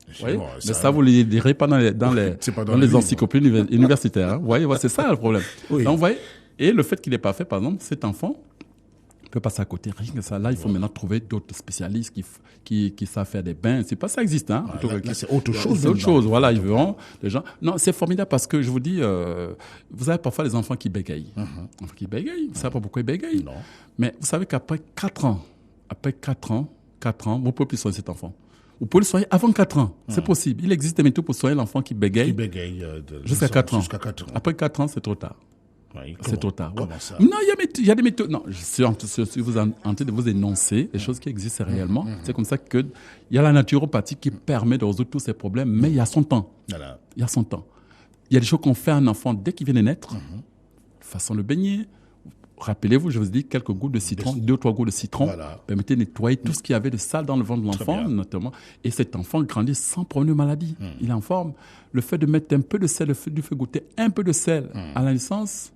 S2: Vous voyez.
S1: Bon,
S2: Mais ça, vous ne le direz pas dans les
S1: C'est pas dans
S2: dans
S1: les
S2: les
S1: livres.
S2: encyclopédies universitaires. Hein. Vous voyez, c'est ça le problème.
S1: Oui.
S2: Donc, vous voyez, et le fait qu'il n'ait pas fait, par exemple, cet enfant peut passer à côté. Rien que ça, là, il faut maintenant trouver d'autres spécialistes qui savent faire des bains. C'est pas ça existe, hein.
S1: Là, c'est autre chose.
S2: C'est autre
S1: maintenant.
S2: chose. Voilà, ils verront les gens. Non, c'est formidable parce que je vous dis, vous avez parfois des enfants qui bégayent. Enfants qui bégayent. Vous ne savez pas pourquoi ils bégayent.
S1: Non.
S2: Mais vous savez qu'après 4 ans, vous pouvez plus soigner cet enfant. Vous pouvez le soigner avant 4 ans. C'est possible. Il existe des méthodes pour soigner l'enfant qui bégaye
S1: Qui bégaye
S2: jusqu'à 4 ans.
S1: Jusqu'à 4 ans.
S2: Après 4 ans, c'est trop tard.
S1: Oui,
S2: C'est trop tard.
S1: Comment ça?
S2: Non, il y a des méthodes. Non, je suis en train de vous énoncer des choses qui existent réellement. C'est comme ça qu'il y a la naturopathie qui permet de résoudre tous ces problèmes, mais il y a son temps.
S1: Voilà.
S2: Il y a son temps. Il y a des choses qu'on fait à un enfant dès qu'il vient de naître. Façon de le baigner. Rappelez-vous, je vous ai dit quelques gouttes de citron, 2 ou 3 gouttes de citron.
S1: Voilà.
S2: Permettez de nettoyer tout ce qu'il y avait de sale dans le ventre de l'enfant,
S1: bien.
S2: notamment. Et cet enfant grandit sans problème de maladie. Il est en forme. Le fait de mettre un peu de sel, le fait de lui faire goûter un peu de sel à la naissance,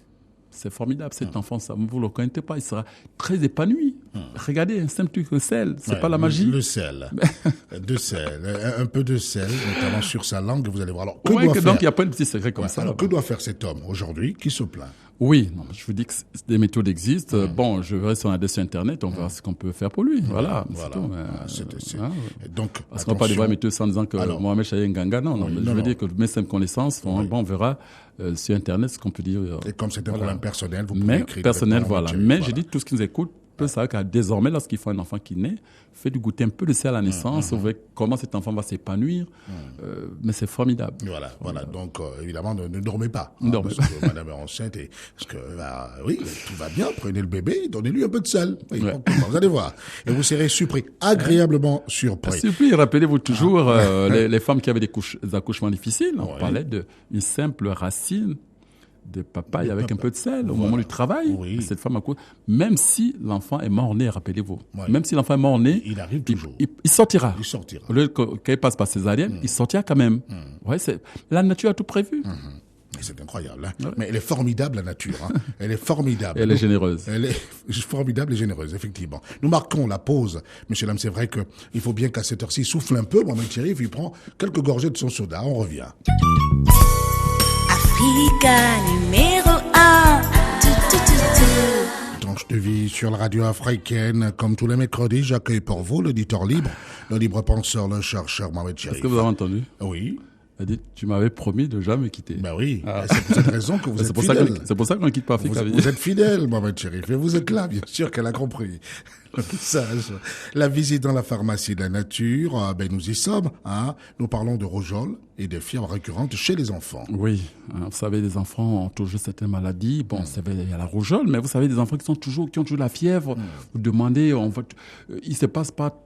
S2: c'est formidable. Cet enfant, ça, vous ne le connaissez pas, il sera très épanoui. Regardez, un simple truc de sel, c'est
S1: Ouais,
S2: pas la magie.
S1: Le sel. De sel. Un peu de sel, notamment sur sa langue, vous allez voir. Alors,
S2: Ouais,
S1: doit
S2: que
S1: faire
S2: donc, il n'y a pas de petit secret comme ça.
S1: Alors,
S2: là-bas.
S1: que doit faire cet homme aujourd'hui qui se plaint?
S2: Oui, non, je vous dis que des méthodes existent. Bon, je verrai si on a sur Internet, on verra ce qu'on peut faire pour lui. Voilà, c'est tout. Mais,
S1: Donc,
S2: parce qu'on n'a pas des vraies méthodes sans disant que
S1: Alors,
S2: Mohamed Chaye Nganga, non. Mais je veux dire que mes simples connaissances, bon, on verra sur Internet ce qu'on peut dire.
S1: et comme c'est un problème personnel, vous pouvez
S2: Mais
S1: écrire.
S2: personnel,
S1: directement,
S2: voilà.
S1: Thierry,
S2: Mais
S1: voilà.
S2: j'ai dit tout ce qui nous écoute peut savoir qu'à désormais, lorsqu'il faut un enfant qui naît, fait du goûter un peu de sel à la naissance, vous voyez comment cet enfant va s'épanouir. Mais c'est formidable.
S1: Voilà. Donc, évidemment, ne dormez pas.
S2: Ne dormez
S1: parce que madame est enceinte et, parce que, oui, tout va bien. Prenez le bébé, donnez-lui un peu de sel. Oui,
S2: Ouais.
S1: vous allez voir. Et vous serez surpris, agréablement surpris.
S2: Surpris, rappelez-vous toujours les femmes qui avaient des accouchements difficiles. On
S1: Ouais.
S2: parlait d'une simple racine de papaye avec un peu de sel au moment du travail.
S1: Oui.
S2: Cette femme accouche, même si l'enfant est mort-né, rappelez-vous.
S1: Ouais.
S2: Même si l'enfant est mort-né,
S1: Il arrive toujours.
S2: il sortira.
S1: Il sortira.
S2: Au lieu qu'il passe par césarienne, il sortira quand même. Ouais, la nature a tout prévu.
S1: Et c'est incroyable. Hein. Mais elle est formidable, la nature. Hein. Elle est formidable.
S2: Elle est généreuse.
S1: Elle est formidable et généreuse, effectivement. Nous marquons la pause. Monsieur Lam, c'est vrai qu'il faut bien qu'à cette heure-ci, il souffle un peu. Mohamed Thierry, il prend quelques gorgées de son soda. On revient.
S5: Africa numéro 1.
S1: Tranche de vie sur la radio africaine. Comme tous les mercredis, j'accueille pour vous l'auditeur libre, le libre penseur, le chercheur Mohamed Thierry.
S2: Est-ce que vous avez entendu?
S1: Oui.
S2: Elle dit, tu m'avais promis de jamais quitter.
S1: Ben oui. C'est pour cette raison que vous êtes fidèle.
S2: C'est pour ça qu'on ne quitte pas Africa.
S1: Vous êtes fidèle, Mohamed Chérif, et vous êtes là, bien sûr qu'elle a compris. Sage. La visite dans la pharmacie de la nature, nous y sommes. Hein. Nous parlons de rougeole et de fièvre récurrente chez les enfants.
S2: Oui, vous savez, les enfants ont toujours certaines maladies. Bon, il y a la rougeole, mais vous savez, des enfants qui ont toujours la fièvre. Vous demandez, il se passe pas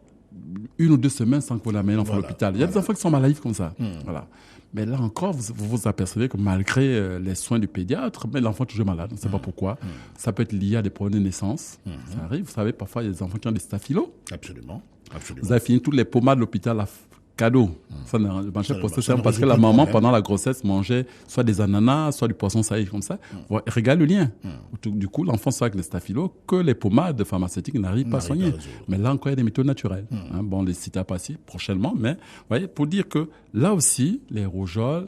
S2: 1 ou 2 semaines sans que vous l'amenez à l'hôpital. Il y a des enfants qui sont maladifs comme ça. Voilà. Mais là encore, vous vous apercevez que malgré les soins du pédiatre, mais l'enfant est toujours malade. On ne sait pas pourquoi. Ça peut être lié à des problèmes de naissance. Ça arrive. Vous savez, parfois, il y a des enfants qui ont des staphylos.
S1: Absolument.
S2: Vous avez fini toutes les pommades de l'hôpital cadeau. Ça ne mangeait pas parce que la maman, pendant la grossesse, mangeait soit des ananas, soit du poisson salé comme ça. Regarde le lien. Du coup, l'enfant soit avec les staphylos que les pommades pharmaceutiques n'arrivent pas à soigner. Mais là encore, il y a des méthodes naturelles. Bon, on les citera pas ici prochainement, mais voyez, pour dire que là aussi, la rougeole,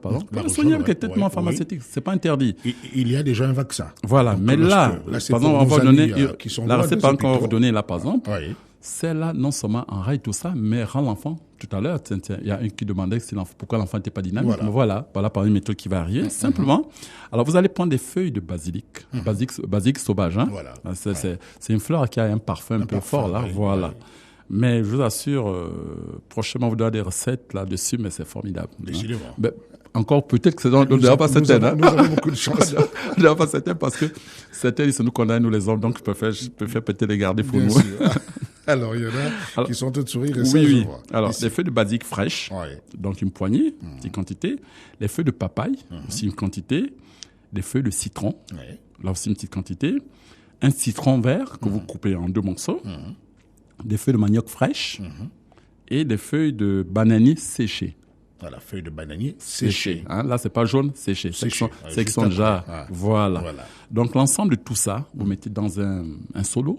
S2: pardon, on peut soigner avec les traitements pharmaceutiques. C'est pas interdit.
S1: Il y a déjà un vaccin.
S2: Voilà.
S1: Donc,
S2: mais là,
S1: c'est
S2: pardon,
S1: pour
S2: on va
S1: nos
S2: donner,
S1: amis, qui sont
S2: la
S1: loin
S2: recette
S1: des
S2: par exemple qu'on va
S1: hôpitaux.
S2: vous donner là, par exemple,
S1: Oui.
S2: celle-là, non seulement enraye tout ça, mais rend l'enfant tout à l'heure, il y a un qui demandait pourquoi l'enfant n'était pas dynamique. Voilà par une méthode qui va arriver, simplement. Alors, vous allez prendre des feuilles de basilic, basilic sauvage. Hein.
S1: Voilà.
S2: C'est une fleur qui a un parfum un peu fort, là. Voilà.
S1: Oui.
S2: Mais je vous assure, prochainement, vous donnerez des recettes là-dessus, mais c'est formidable.
S1: Décidément.
S2: Hein. Encore peut-être que c'est dans le pas certaines.
S1: Nous avons beaucoup de chance.
S2: Je ne pas certaines parce que certaines, ils se nous condamnent, nous les hommes, donc je préfère peut-être les garder pour
S1: Bien
S2: nous.
S1: sûr. Alors, il y en a qui sont en train de sourire et ça, je
S2: oui.
S1: vois.
S2: Alors, les feuilles de basilic fraîches, donc une poignée, petite quantité. Les feuilles de papaye, aussi une quantité. Les feuilles de citron, là aussi une petite quantité. Un citron vert que vous coupez en 2 morceaux. Des feuilles de manioc fraîches et des feuilles de bananier séchées.
S1: Voilà, feuilles de bananier séchées.
S2: Hein, là, c'est pas jaune, séché. C'est qui sont déjà. Voilà. Donc, l'ensemble de tout ça, vous mettez dans un seau d'eau,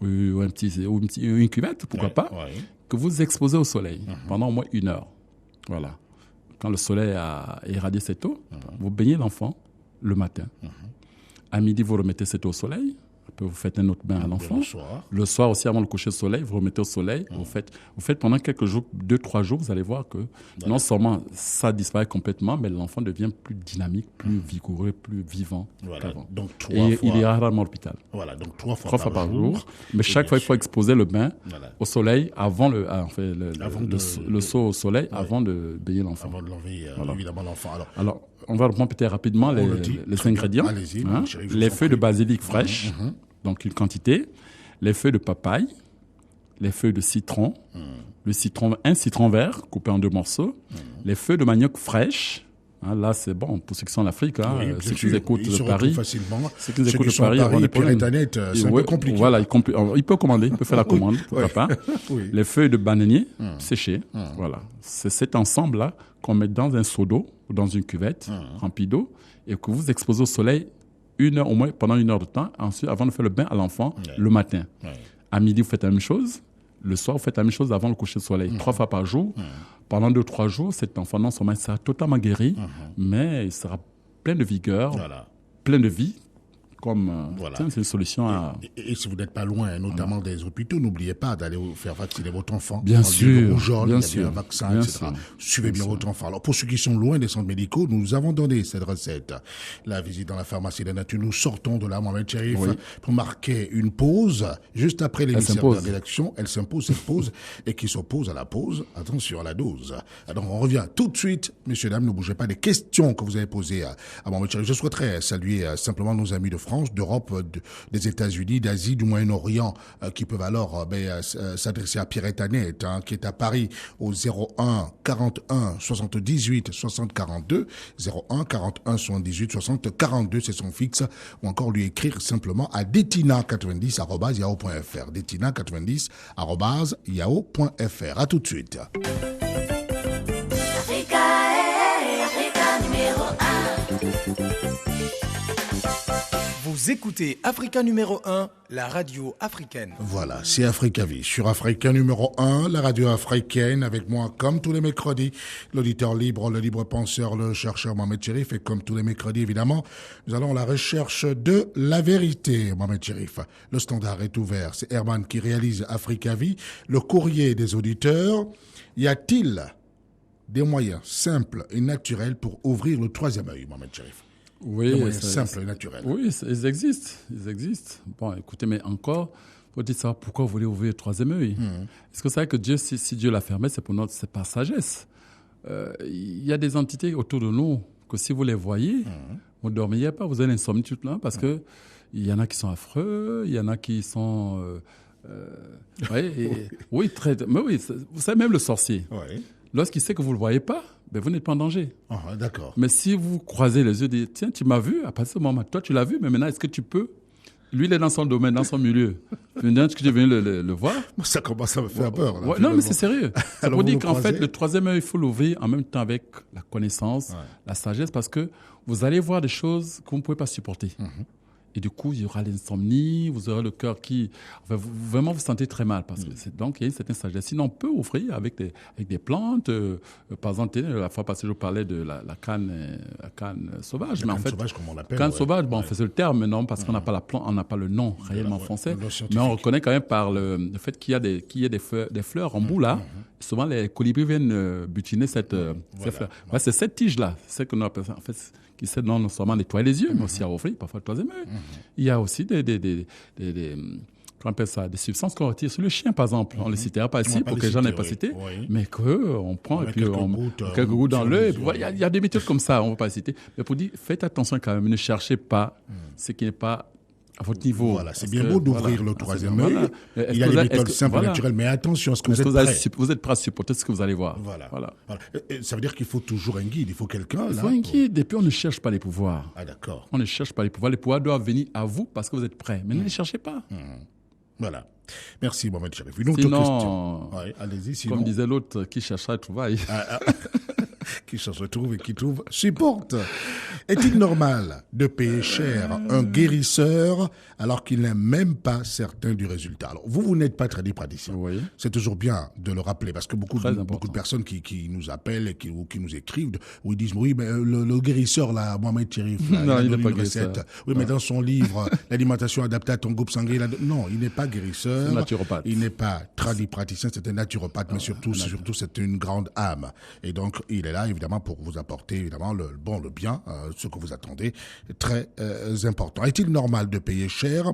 S2: ou une cuvette, pourquoi pas, que vous exposez au soleil pendant au moins 1 heure. Voilà. Quand le soleil a irradié cette eau, vous baignez l'enfant le matin. À midi, vous remettez cette eau au soleil. Après, vous faites un autre bain à l'enfant. Le soir aussi, avant le coucher au soleil, vous remettez au soleil. Vous faites pendant quelques jours, 2-3 jours, vous allez voir que non seulement ça disparaît complètement, mais l'enfant devient plus dynamique, plus vigoureux, plus vivant.
S1: Voilà. Donc,
S2: il ira rarement à l'hôpital.
S1: Voilà, donc 3 fois
S2: par jour. Mais chaque fois, il faut exposer le bain au soleil avant le seau au soleil avant de baigner l'enfant.
S1: Avant de l'enlever, évidemment, l'enfant.
S2: Alors, on va reprendre peut-être rapidement les ingrédients.
S1: Allez-y,
S2: les feuilles de basilic fraîches, donc une quantité. Les feuilles de papaye, les feuilles de citron, un citron vert coupé en 2 morceaux, les feuilles de manioc fraîches. Hein, là, c'est bon pour ceux qui sont en Afrique. Ceux qui nous écoutent de Paris.
S1: Ceux qui nous écoutent de Paris, on est c'est un peu compliqué.
S2: Voilà, il peut commander, il peut faire la commande, pourquoi pas. Les feuilles de bananier séchées. Voilà. C'est cet ensemble-là qu'on met dans un seau d'eau ou dans une cuvette remplie d'eau et que vous exposez au soleil 1 heure au moins, pendant 1 heure de temps, ensuite, avant de faire le bain à l'enfant le matin. À midi, vous faites la même chose. Le soir, vous faites la même chose avant le coucher du soleil. 3 fois par jour. Pendant 2-3 jours, cet enfant, non seulement il sera totalement guéri, mais il sera plein de vigueur, plein de vie. C'est une solution à...
S1: Et si vous n'êtes pas loin, notamment des hôpitaux, n'oubliez pas d'aller faire vacciner votre enfant.
S2: Bien sûr.
S1: Rougeole, il y a un vaccin, etc. Suivez bien votre enfant. Alors, pour ceux qui sont loin des centres médicaux, nous avons donné cette recette. La visite dans la pharmacie de la nature. Nous sortons de là, Mohamed Cherif, pour marquer une pause. Juste après l'émission de la rédaction, elle s'impose cette pause et qui s'oppose à la pause. Attention à la dose. Alors, on revient tout de suite. Messieurs, dames, ne bougez pas des questions que vous avez posées à Mohamed Cherif. Je souhaiterais saluer simplement nos amis de France, d'Europe, des États-Unis, d'Asie, du Moyen-Orient, qui peuvent alors s'adresser à Pierrette Annette, qui est à Paris au 01 41 78 60 42, 01 41 78 60 42, c'est son fixe, ou encore lui écrire simplement à detina90@yahoo.fr, detina90@yahoo.fr. À tout de suite.
S6: Vous écoutez Africa numéro 1, la radio africaine.
S1: Voilà, c'est Africa Vie. Sur Africa numéro 1, la radio africaine, avec moi, comme tous les mercredis, l'auditeur libre, le libre penseur, le chercheur Mohamed Cherif. Et comme tous les mercredis, évidemment, nous allons à la recherche de la vérité, Mohamed Cherif. Le standard est ouvert. C'est Herman qui réalise Africa Vie. Le courrier des auditeurs. Y a-t-il des moyens simples et naturels pour ouvrir le 3e œil, Mohamed Cherif?
S2: Oui,
S1: des moyens simples et naturels.
S2: Oui, ils existent. Bon, écoutez, mais encore, faut-il savoir pourquoi vous voulez ouvrir le 3e œil. Est-ce que vous savez que Dieu, si Dieu l'a fermé, c'est par sagesse. Il y a des entités autour de nous que si vous les voyez, vous ne dormiez pas, vous avez l'insomnie toute là, parce que il y en a qui sont affreux, il y en a qui sont... oui, mais oui, vous savez, même le sorcier, lorsqu'il sait que vous ne le voyez pas, ben vous n'êtes pas en danger.
S1: Ah, d'accord.
S2: Mais si vous croisez les yeux, dites, tiens, tu m'as vu, à partir de ce moment, toi tu l'as vu, mais maintenant, est-ce que tu peux? Lui, il est dans son domaine, dans son milieu. Maintenant, est-ce que tu es venu le voir?
S1: Ça commence à me faire peur. Là,
S2: non, mais c'est sérieux. C'est pour dire qu'en fait, le 3e œil, il faut l'ouvrir en même temps avec la connaissance, la sagesse, parce que vous allez voir des choses que vous ne pouvez pas supporter. Et du coup, il y aura l'insomnie, vous aurez le cœur qui... Enfin, vraiment, vous sentez très mal. Parce que donc, il y a une certaine sagesse. Sinon, on peut offrir avec des plantes. Par exemple, la fois passée, je parlais de la canne sauvage.
S1: La canne sauvage, comme on l'appelle.
S2: Canne sauvage, bon, on fait le terme, mais non, parce qu'on n'a pas la plante, on n'a pas le nom réellement français. Mais on reconnaît quand même par le fait qu'il y a des fleurs en bout là. Souvent, les colibris viennent butiner cette fleur. Ouais, c'est cette tige-là. C'est ce que nous appelons en fait, qui sert non seulement à nettoyer les yeux, mais aussi à offrir, parfois le troisième œil. Il y a aussi qu'on appelle ça, des substances qu'on retire sur le chien, par exemple. On ne les citera pas ici pour que les gens n'aient pas cité, mais qu'on prend et puis on met quelques gouttes dans l'œil. Il y a des méthodes comme ça, on ne va pas les citer. Mais pour dire, faites attention quand même, ne cherchez pas ce qui n'est pas à votre niveau.
S1: Voilà, c'est bien beau d'ouvrir le troisième œil. Il y a des méthodes simples et naturelles, mais attention à ce que vous êtes prêt.
S2: Vous êtes prêt à supporter ce que vous allez voir.
S1: Voilà. Ça veut dire qu'il faut toujours un guide, il faut quelqu'un.
S2: Il faut un guide, et puis on ne cherche pas les pouvoirs.
S1: Ah, d'accord.
S2: On ne cherche pas les pouvoirs. Les pouvoirs doivent venir à vous parce que vous êtes prêts. Mais ne les cherchez pas.
S1: Voilà. Merci, Mohamed Cherif. Une autre
S2: question.
S1: Ouais, allez-y, sinon.
S2: Comme disait l'autre, qui cherchera le trouvaille.
S1: Qui cherche trouve et qui trouve supporte. Est-il normal de payer cher un guérisseur alors qu'il n'est même pas certain du résultat? Alors, vous n'êtes pas tradipraticien.
S2: Oui.
S1: C'est toujours bien de le rappeler parce que beaucoup de personnes qui nous appellent ou qui nous écrivent, où ils disent oui, mais le guérisseur là, Mohamed Cherif,
S2: il n'est pas
S1: guérisseur. Oui, mais dans son livre l'alimentation adaptée à ton groupe sanguin, non, il n'est pas guérisseur.
S2: C'est un naturopathe.
S1: Il n'est pas tradipraticien, c'est un naturopathe, mais surtout c'est une grande âme. Et donc il est là évidemment pour vous apporter évidemment le bien, ce que vous attendez, très important. Est-il normal de payer cher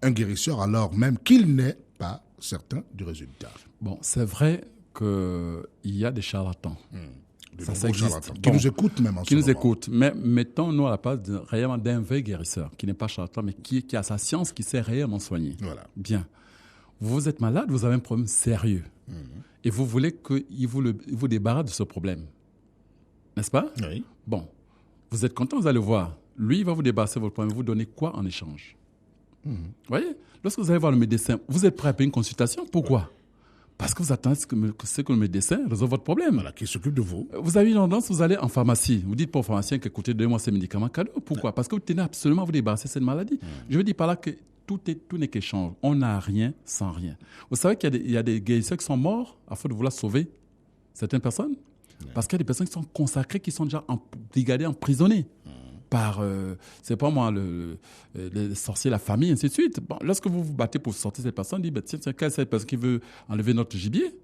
S1: un guérisseur alors même qu'il n'est pas certain du résultat?
S2: Bon, c'est vrai qu'il y a des charlatans. Ça existe.
S1: Qui nous écoutent même en ce moment.
S2: Qui nous écoutent. Mais mettons-nous à la place réellement d'un vrai guérisseur, qui n'est pas charlatan, mais qui a sa science, qui sait réellement soigner.
S1: Voilà.
S2: Bien. Vous êtes malade, vous avez un problème sérieux. Et vous voulez qu'il vous débarrasse de ce problème. N'est-ce pas?
S1: Oui.
S2: Bon. Vous êtes content, vous allez voir. Lui, il va vous débarrasser de votre problème. Vous donnez quoi en échange? Vous voyez? Lorsque vous allez voir le médecin, vous êtes prêt à payer une consultation. Pourquoi? Parce que vous attendez que le médecin résolve votre problème.
S1: Voilà, qui s'occupe de vous.
S2: Vous avez une tendance, vous allez en pharmacie. Vous dites pour le pharmacien qu'écoutez, donnez-moi ces médicaments cadeaux. Pourquoi? Parce que vous tenez absolument à vous débarrasser de cette maladie. Je veux dire par là que tout n'est qu'échange. On n'a rien sans rien. Vous savez qu'il y a des guérisseurs qui sont morts à faute de vouloir sauver certaines personnes. Parce qu'il y a des personnes qui sont consacrées, qui sont déjà brigadées, emprisonnées par, c'est pas moi, les sorciers, la famille, ainsi de suite. Bon, lorsque vous vous battez pour sortir cette personne, on dit, tiens, quelle est cette personne qui veut enlever notre gibier?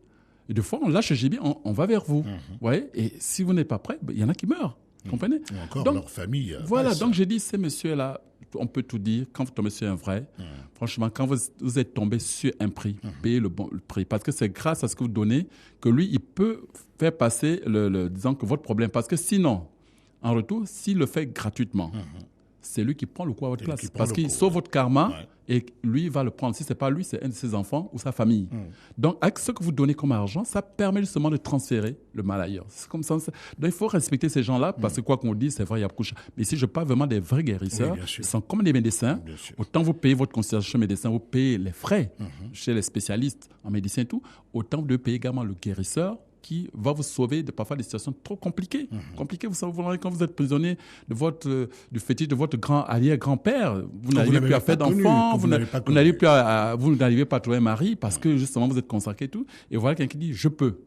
S2: Et des fois, on lâche le gibier, on va vers vous. Ouais, et si vous n'êtes pas prêt, il y en a qui meurent. Comprenez?
S1: Ou encore
S2: donc,
S1: leur famille.
S2: Voilà, donc j'ai dit, ces messieurs-là, on peut tout dire. Quand vous tombez sur un vrai, franchement, quand vous êtes tombé sur un prix, payez le prix. Parce que c'est grâce à ce que vous donnez que lui, il peut faire passer disons que votre problème. Parce que sinon, en retour, s'il le fait gratuitement, c'est lui qui prend le coup à votre place. Parce qu'il sauve votre karma et lui, il va le prendre. Si ce n'est pas lui, c'est un de ses enfants ou sa famille. Donc, avec ce que vous donnez comme argent, ça permet justement de transférer le mal ailleurs. C'est comme ça. Donc, il faut respecter ces gens-là parce que quoi qu'on dise, c'est vrai, il y a beaucoup de choses. Mais si je parle vraiment des vrais guérisseurs, ils sont comme des médecins. Autant vous payez votre consultation médecin, vous payez les frais chez les spécialistes en médecine et tout, autant vous devez payer également le guérisseur qui va vous sauver de parfois des situations trop compliquées. Compliquées, vous savez, quand vous êtes prisonnier du fétiche de votre arrière-grand-père, vous n'arrivez plus à faire d'enfants, vous n'arrivez pas à trouver un mari parce que justement vous êtes consacré et tout. Et voilà quelqu'un qui dit, je peux,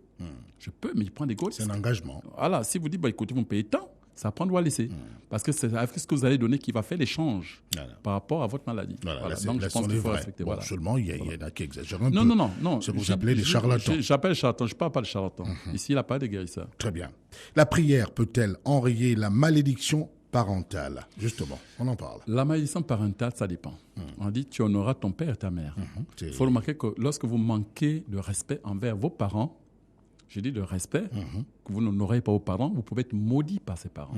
S2: mais il prend des gauches.
S1: C'est un engagement.
S2: Voilà, si vous dites, écoutez, vous me payez tant, ça prend droit à laisser. Parce que c'est avec ce que vous allez donner qui va faire l'échange par rapport à votre maladie.
S1: Voilà.
S2: Donc, je pense qu'il faut respecter.
S1: Bon, seulement, il y en a qui exagèrent un peu.
S2: Non.
S1: Ce que vous appelez des charlatans.
S2: J'appelle charlatans, je ne parle pas de charlatans. Ici, il n'y a pas de guérisseurs.
S1: Très bien. La prière peut-elle enrayer la malédiction parentale? Justement, on en parle.
S2: La malédiction parentale, ça dépend. On dit, tu honoreras ton père et ta mère. Il faut remarquer que lorsque vous manquez de respect envers vos parents, je dis de respect, que vous n'honorez pas vos parents, vous pouvez être maudit par ses parents.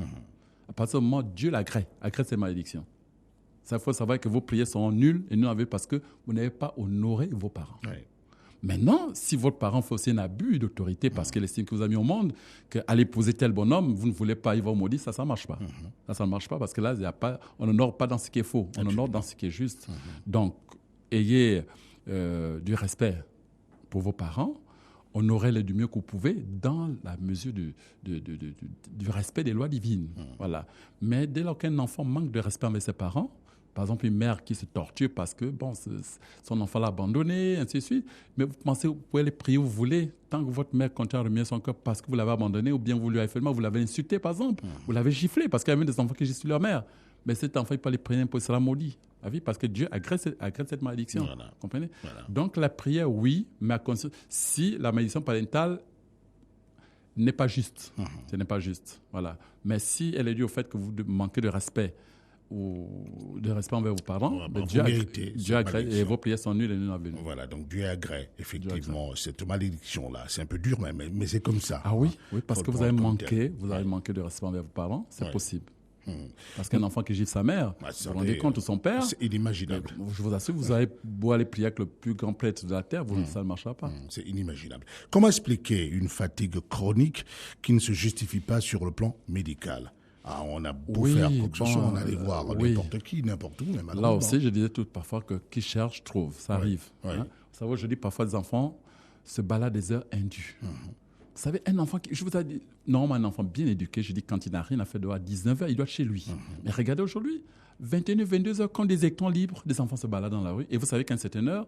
S2: À partir du moment où Dieu l'agrée ses malédictions. Il faut savoir que vos prières seront nulles et nulles parce que vous n'avez pas honoré vos parents. Maintenant, si votre parent fait aussi un abus d'autorité parce qu'il estime que vous avez mis au monde, qu'allez épouser tel bonhomme, vous ne voulez pas, il va vous maudire, ça ne marche pas. Ça ne marche pas parce que là, on n'honore pas dans ce qui est faux, on honore dans ce qui est juste. Donc, ayez du respect pour vos parents, honorez-les du mieux que vous pouvez dans la mesure du respect des lois divines. Voilà. Mais dès lors qu'un enfant manque de respect envers ses parents, Par exemple, une mère qui se torture parce que son enfant l'a abandonné, ainsi de suite. Mais vous pensez, vous pouvez les prier où vous voulez, tant que votre mère continue à remuer son cœur parce que vous l'avez abandonné, ou bien vous lui avez fait le mal, vous l'avez insulté, par exemple, vous l'avez giflé, parce qu'il y a même des enfants qui giflent leur mère. Mais cet enfant, il peut les prier pour sera maudit. Parce que Dieu agresse cette malédiction.
S1: Voilà.
S2: Comprenez?
S1: Voilà.
S2: Donc, la prière, oui, mais si la malédiction parentale n'est pas juste. Ce n'est pas juste. Voilà. Mais si elle est due au fait que vous manquez de respect ou de respect envers vos parents, Dieu agrée et vos prières sont nulles et nulles à venir.
S1: Voilà, donc Dieu agrée, effectivement, cette malédiction-là. C'est un peu dur, mais c'est comme ça.
S2: Ah oui, parce que vous avez manqué de respect envers vos parents, c'est possible. Parce qu'un enfant qui gifle sa mère, vous vous rendez compte, ou son père,
S1: c'est inimaginable.
S2: Je vous assure, vous allez beau aller prier avec le plus grand prêtre de la terre, ça ne marchera pas.
S1: C'est inimaginable. Comment expliquer une fatigue chronique qui ne se justifie pas sur le plan médical? On a beau faire quoi que ce soit, on allait voir n'importe qui, n'importe où. Mais
S2: là aussi, je disais tout parfois que qui cherche, trouve. Ça arrive.
S1: Ouais.
S2: Hein? Vous savez, je dis parfois des enfants se baladent des heures indues. Vous savez, un enfant, je vous ai dit, normalement un enfant bien éduqué, je dis quand il n'a rien à faire dehors à 19h, il doit être chez lui. Mais regardez aujourd'hui, 21h, 22h, quand des électrons libres, des enfants se baladent dans la rue. Et vous savez qu'à une certaine heure,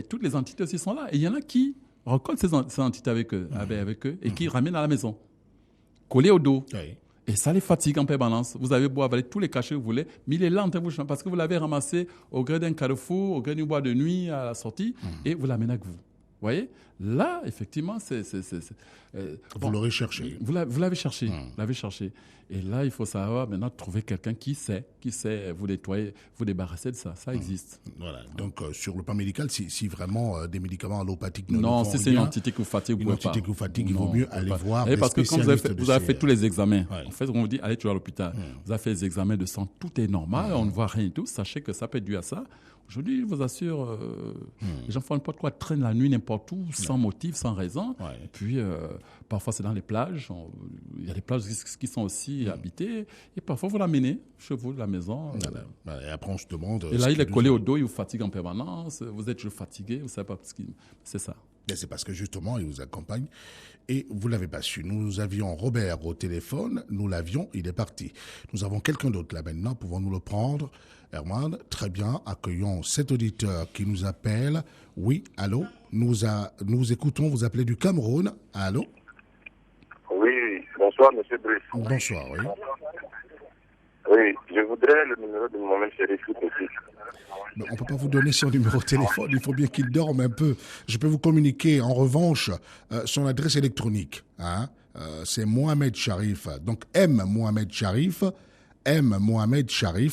S2: toutes les entités aussi sont là. Et il y en a qui recollent ces entités avec eux, et qui ramènent à la maison, collés au dos.
S1: Oui.
S2: Et ça les fatigue en permanence. Vous avez beau avaler tous les cachets que vous voulez, mais il est là en train de vous parce que vous l'avez ramassé au gré d'un carrefour, au gré d'une boîte de nuit à la sortie, et vous l'amenez avec vous. Vous voyez? Là, effectivement,
S1: vous l'aurez cherché.
S2: Vous l'avez cherché. Vous l'avez cherché. Et là, il faut savoir maintenant trouver quelqu'un qui sait vous nettoyer, vous débarrasser de ça. Ça existe.
S1: Voilà. Donc, sur le plan médical, si vraiment des médicaments allopathiques ne
S2: non,
S1: font
S2: si c'est une entité qui vous fatigue, vous pouvez pas.
S1: Il vaut mieux aller voir des
S2: parce que quand vous avez fait tous les examens, en fait, on vous dit, allez toujours à l'hôpital. Vous avez fait les examens de sang, tout est normal, on ne voit rien et tout. Sachez que ça peut être dû à ça. Aujourd'hui, je vous assure, les gens font n'importe quoi, traînent la nuit n'importe où, sans motif, sans raison. Et puis, parfois, c'est dans les plages. Il y a des plages qui sont aussi habitées. Et parfois, vous l'amenez chez vous, de la maison.
S1: Et après, on se demande...
S2: Et là, il est collé au dos, il vous fatigue en permanence. Vous êtes toujours fatigué, vous ne savez pas ce qui... C'est ça.
S1: Et c'est parce que justement, il vous accompagne. Et vous ne l'avez pas su. Nous avions Robert au téléphone. Nous l'avions, il est parti. Nous avons quelqu'un d'autre là maintenant. Pouvons-nous le prendre? Herman, très bien. Accueillons cet auditeur qui nous appelle. Oui, allô? Nous écoutons, vous appelez du Cameroun. Allô?
S7: Oui, bonsoir, monsieur Brice.
S1: Bonsoir, oui.
S7: Oui, je voudrais le numéro de mon même chéri tout aussi.
S1: Mais on ne peut pas vous donner son numéro de téléphone, il faut bien qu'il dorme un peu. Je peux vous communiquer en revanche son adresse électronique. C'est Mohamed Sharif, donc M Mohamed Sharif,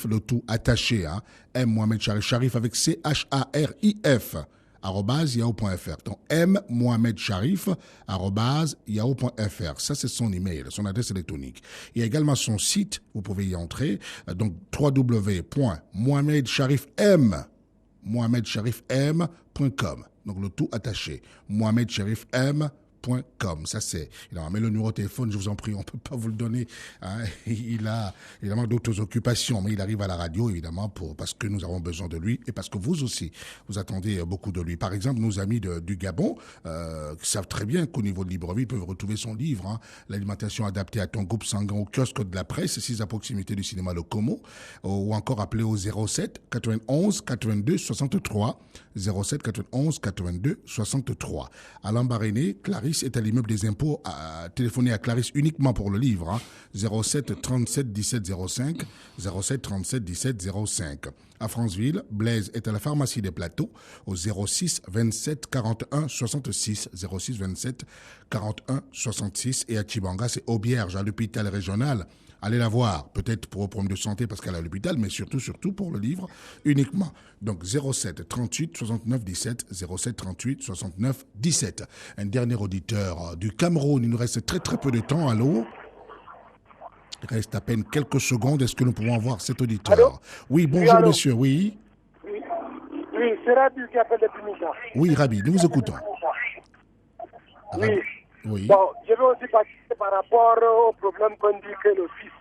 S1: le tout attaché, M Mohamed Sharif, Sharif avec CHARIF, @yahoo.fr. Donc Mohamed Sharif, @yahoo.fr. Ça, c'est son email, son adresse électronique. Il y a également son site, vous pouvez y entrer, donc www.mohamedsharifm.com. Donc le tout attaché, mohamedsharifm.com. Ça c'est, mais le numéro de téléphone, je vous en prie, on ne peut pas vous le donner. Il a évidemment d'autres occupations, mais il arrive à la radio évidemment parce que nous avons besoin de lui et parce que vous aussi, vous attendez beaucoup de lui. Par exemple, nos amis du Gabon savent très bien qu'au niveau de Libreville, ils peuvent retrouver son livre, l'alimentation adaptée à ton groupe sanguin au kiosque de la presse, 6 à proximité du cinéma Le Como, ou encore appelé au 07 91 82 63, 07 91 82 63. Alain Baréné, Clarisse est à l'immeuble des impôts, à téléphoner à Clarisse uniquement pour le livre, 07 37 17 05, 07 37 17 05. À Franceville, Blaise est à la pharmacie des Plateaux au 06 27 41 66, 06 27 41 66. Et à Tchibanga, c'est Aubierge, à l'hôpital régional. Allez la voir, peut-être pour un problème de santé parce qu'elle est à l'hôpital, mais surtout pour le livre uniquement. Donc 07 38 69 17, 07 38 69 17. Un dernier auditeur du Cameroun, il nous reste très peu de temps. Allô? Il reste à peine quelques secondes. Est-ce que nous pouvons avoir cet auditeur?
S8: Allô?
S1: Oui, bonjour
S8: oui,
S1: monsieur, oui.
S8: Oui, c'est Rabi qui appelle depuis Mika.
S1: Oui, Rabi, nous vous écoutons.
S8: Oui.
S1: Oui.
S8: Bon, je veux aussi participer par rapport au problème qu'on dit que le fils,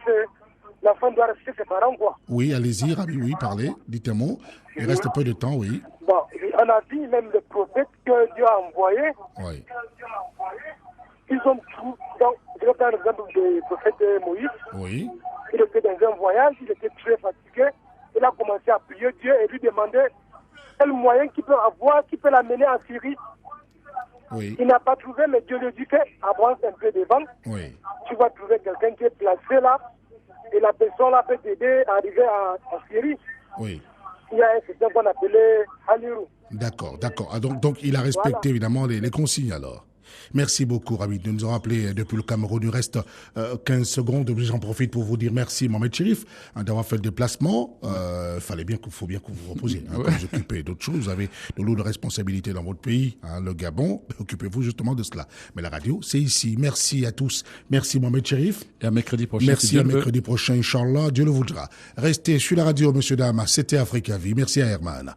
S8: l'enfant doit rester ses parents, quoi.
S1: Oui, allez-y, Rabi, oui, parlez, dites un mot. Il reste peu de temps, oui.
S8: Bon, on a dit même le prophète que Dieu a envoyé.
S1: Oui.
S8: Ils ont tout. Donc, je vais prendre l'exemple du prophète Moïse.
S1: Oui.
S8: Il était dans un voyage, il était très fatigué. il a commencé à prier Dieu et lui demander quel moyen qu'il peut avoir, qui peut l'amener en Syrie.
S1: Oui.
S8: Il n'a pas trouvé, mais Dieu lui dit que avance un peu devant.
S1: Oui.
S8: Tu vas trouver quelqu'un qui est placé là, et la personne là peut t'aider à arriver en Syrie.
S1: Oui.
S8: Il y a un système qu'on appelait Halirou.
S1: D'accord. Ah, donc il a respecté évidemment les consignes alors. Merci beaucoup, Rabi, de nous avoir appelé depuis le Cameroun. Il reste 15 secondes. J'en profite pour vous dire merci, Mohamed Chérif, d'avoir fait le déplacement. Faut bien que vous vous reposiez. Quand vous occupez d'autres choses, vous avez de lourdes responsabilités dans votre pays, le Gabon. Occupez-vous justement de cela. Mais la radio, c'est ici. Merci à tous. Merci, Mohamed Chérif.
S2: Et à mercredi prochain.
S1: Merci, à mercredi prochain, Inch'Allah. Dieu le voudra. Restez sur la radio, messieurs, dames. C'était Africa Vie. Merci à Herman.